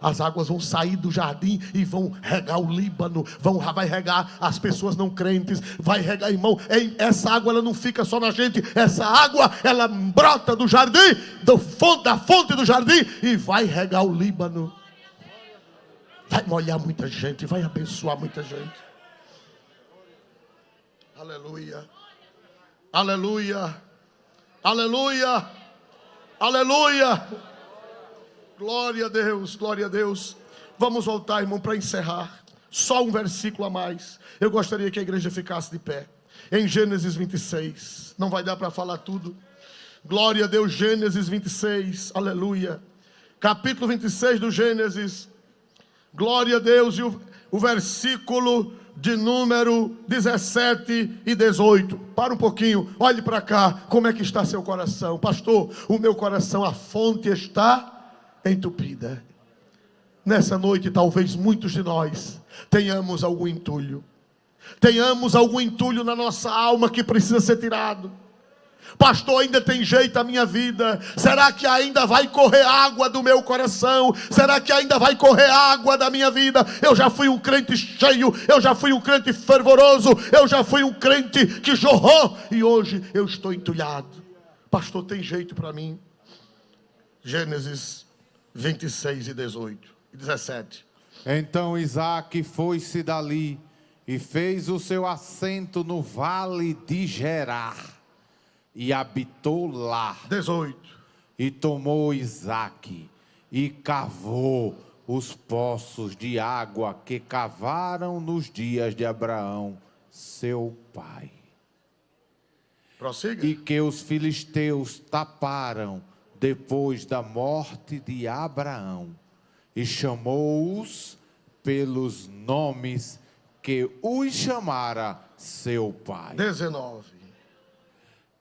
as águas vão sair do jardim e vão regar o Líbano, vai regar as pessoas não crentes, vai regar, irmão. Essa água ela não fica só na gente, essa água ela brota do jardim, da fonte do jardim, e vai regar o Líbano. Vai molhar muita gente, vai abençoar muita gente. Aleluia, aleluia, aleluia, aleluia. Glória a Deus, glória a Deus. Vamos voltar, irmão, para encerrar. Só um versículo a mais. Eu gostaria que a igreja ficasse de pé. Em Gênesis 26. Não vai dar para falar tudo. Glória a Deus, Gênesis 26. Aleluia. Capítulo 26 do Gênesis. Glória a Deus. E o versículo de número 17 e 18. Para um pouquinho. Olhe para cá. Como é que está seu coração? Pastor, o meu coração, a fonte está entupida. Nessa noite, talvez muitos de nós tenhamos algum entulho. Tenhamos algum entulho na nossa alma que precisa ser tirado. Pastor, ainda tem jeito a minha vida? Será que ainda vai correr água do meu coração? Será que ainda vai correr água da minha vida? Eu já fui um crente cheio, eu já fui um crente fervoroso, eu já fui um crente que jorrou, e hoje eu estou entulhado. Pastor, tem jeito para mim? Gênesis 26 e 18 e 17. Então Isaque foi-se dali e fez o seu assento no vale de Gerar, e habitou lá. 18. E tomou Isaque e cavou os poços de água que cavaram nos dias de Abraão, seu pai. Prossiga. E que os filisteus taparam depois da morte de Abraão, e chamou-os pelos nomes que os chamara seu pai. 19.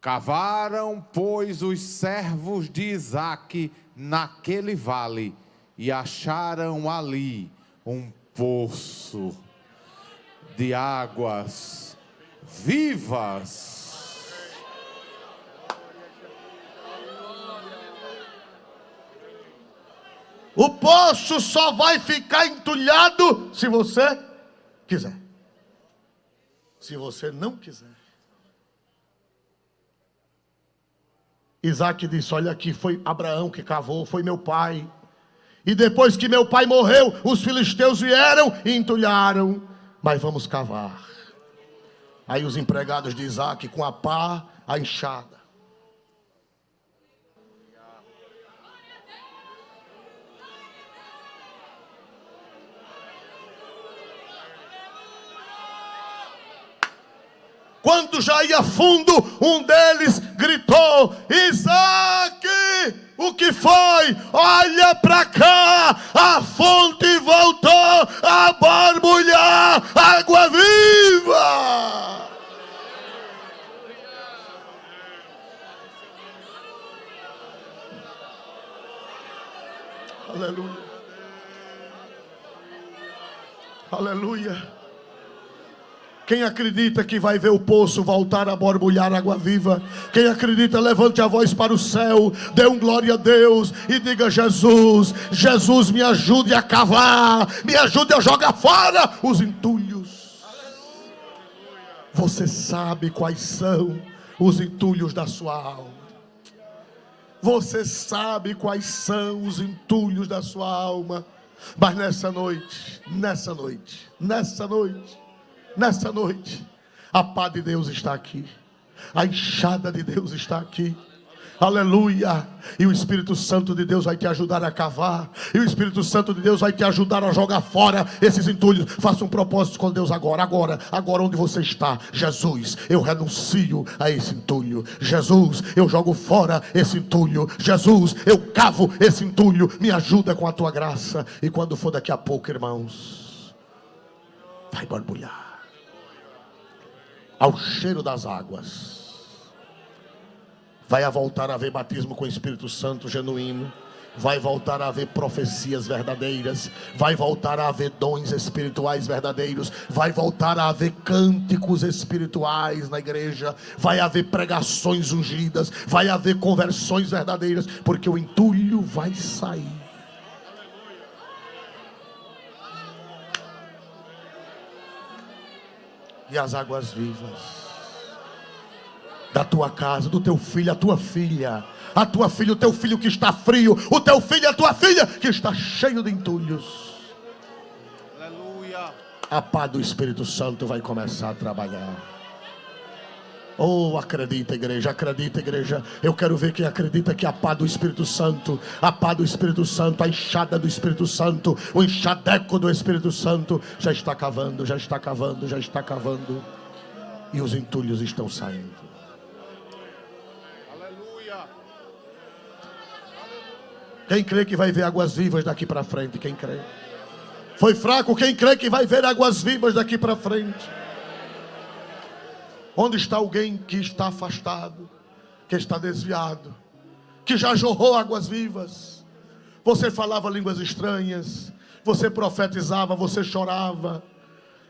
Cavaram, pois, os servos de Isaque naquele vale, e acharam ali um poço de águas vivas. O poço só vai ficar entulhado se você quiser. Se você não quiser. Isaque disse: olha aqui, foi Abraão que cavou, foi meu pai. E depois que meu pai morreu, os filisteus vieram e entulharam. Mas vamos cavar. Aí os empregados de Isaque com a pá, a enxada. Quando já ia fundo, um deles gritou: Isaque, o que foi? Olha para cá, a fonte voltou a borbulhar água viva. Aleluia. Aleluia. Quem acredita que vai ver o poço voltar a borbulhar água viva? Quem acredita, levante a voz para o céu, dê um glória a Deus e diga: Jesus, Jesus, me ajude a cavar, me ajude a jogar fora os entulhos. Você sabe quais são os entulhos da sua alma. Você sabe quais são os entulhos da sua alma. Mas nessa noite, a pá de Deus está aqui, a enxada de Deus está aqui, aleluia, e o Espírito Santo de Deus vai te ajudar a cavar, e o Espírito Santo de Deus vai te ajudar a jogar fora esses entulhos. Faça um propósito com Deus agora onde você está. Jesus, eu renuncio a esse entulho. Jesus, eu jogo fora esse entulho. Jesus, eu cavo esse entulho. Me ajuda com a tua graça. E quando for daqui a pouco, irmãos, vai borbulhar ao cheiro das águas. Vai voltar a haver batismo com o Espírito Santo genuíno. Vai voltar a haver profecias verdadeiras. Vai voltar a haver dons espirituais verdadeiros. Vai voltar a haver cânticos espirituais na igreja. Vai haver pregações ungidas. Vai haver conversões verdadeiras. Porque o entulho vai sair. E as águas vivas da tua casa, do teu filho, a tua filha, o teu filho que está frio, o teu filho, a tua filha que está cheio de entulhos. Aleluia. A pá do Espírito Santo vai começar a trabalhar. Oh, acredita igreja, eu quero ver quem acredita que a pá do Espírito Santo, a enxada do Espírito Santo, o enxadeco do Espírito Santo já está cavando, e os entulhos estão saindo. Aleluia. Quem crê que vai ver águas vivas daqui para frente? Quem crê? Foi fraco quem crê que vai ver águas vivas daqui para frente? Onde está alguém que está afastado, que está desviado, que já jorrou águas vivas? Você falava línguas estranhas, você profetizava, você chorava.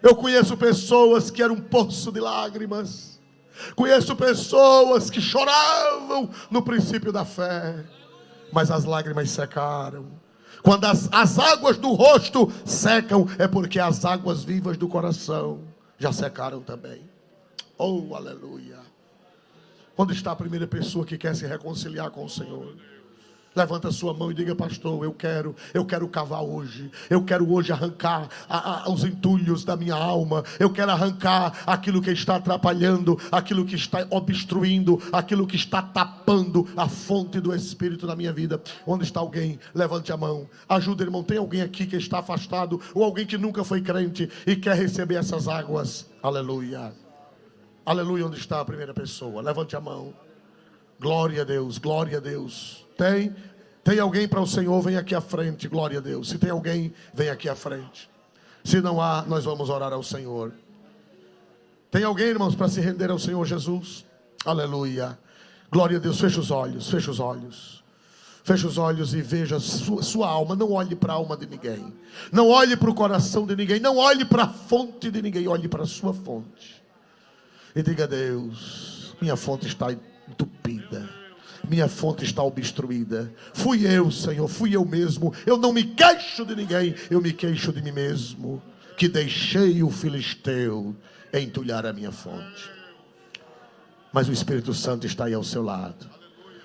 Eu conheço pessoas que eram um poço de lágrimas. Conheço pessoas que choravam no princípio da fé, mas as lágrimas secaram. Quando as águas do rosto secam, é porque as águas vivas do coração já secaram também. Oh, aleluia. Onde está a primeira pessoa que quer se reconciliar com o Senhor? Levanta a sua mão e diga: pastor, eu quero cavar hoje. Eu quero hoje arrancar os entulhos da minha alma. Eu quero arrancar aquilo que está atrapalhando, aquilo que está obstruindo, aquilo que está tapando a fonte do Espírito na minha vida. Onde está alguém? Levante a mão. Ajuda, irmão. Tem alguém aqui que está afastado, ou alguém que nunca foi crente e quer receber essas águas? Aleluia. Aleluia. Onde está a primeira pessoa? Levante a mão. Glória a Deus, glória a Deus. Tem alguém para o Senhor? Vem aqui à frente, glória a Deus. Se tem alguém, vem aqui à frente. Se não há, nós vamos orar ao Senhor. Tem alguém, irmãos, para se render ao Senhor Jesus? Aleluia. Glória a Deus. Feche os olhos, feche os olhos. Feche os olhos e veja sua alma. Não olhe para a alma de ninguém. Não olhe para o coração de ninguém. Não olhe para a fonte de ninguém. Olhe para a sua fonte. E diga: Deus, minha fonte está entupida. Minha fonte está obstruída. Fui eu, Senhor, fui eu mesmo. Eu não me queixo de ninguém, eu me queixo de mim mesmo, que deixei o filisteu entulhar a minha fonte. Mas o Espírito Santo está aí ao seu lado.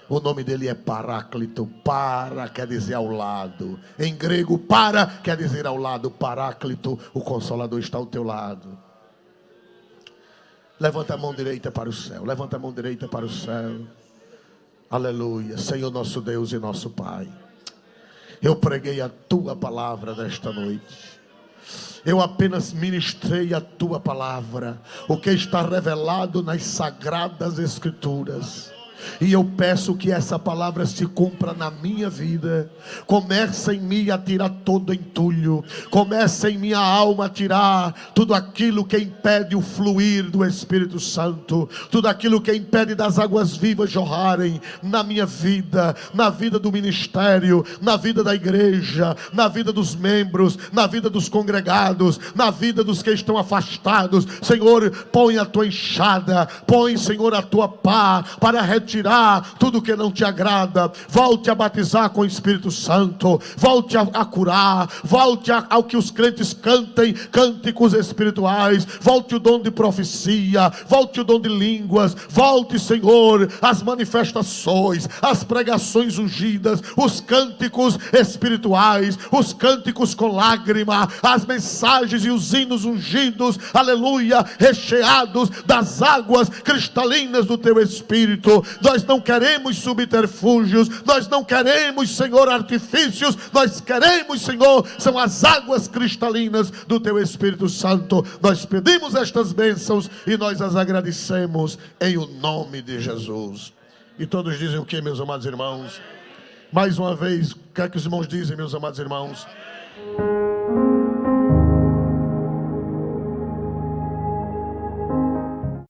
O nome dele é Paráclito. Para quer dizer ao lado. Em grego, para quer dizer ao lado. Paráclito, o Consolador, está ao teu lado. Levanta a mão direita para o céu. Levanta a mão direita para o céu. Aleluia. Senhor nosso Deus e nosso Pai, eu preguei a tua palavra nesta noite. Eu apenas ministrei a tua palavra, o que está revelado nas sagradas escrituras. E eu peço que essa palavra se cumpra na minha vida. Começa em mim a tirar todo entulho. Começa em minha alma a tirar tudo aquilo que impede o fluir do Espírito Santo. Tudo aquilo que impede das águas vivas jorrarem na minha vida, na vida do ministério, na vida da igreja, na vida dos membros, na vida dos congregados, na vida dos que estão afastados. Senhor, põe a tua enxada, põe, Senhor, a tua pá para retirar tudo que não te agrada. Volte a batizar com o Espírito Santo. Volte a curar. Volte ao que os crentes cantem cânticos espirituais. Volte o dom de profecia. Volte o dom de línguas. Volte, Senhor, as manifestações, as pregações ungidas, os cânticos espirituais, os cânticos com lágrima, as mensagens e os hinos ungidos, aleluia, recheados das águas cristalinas do teu Espírito. Nós não queremos subterfúgios, nós não queremos, Senhor, artifícios, nós queremos, Senhor, são as águas cristalinas do teu Espírito Santo. Nós pedimos estas bênçãos e nós as agradecemos em o nome de Jesus. E todos dizem o que, meus amados irmãos? Mais uma vez, o que é que os irmãos dizem, meus amados irmãos?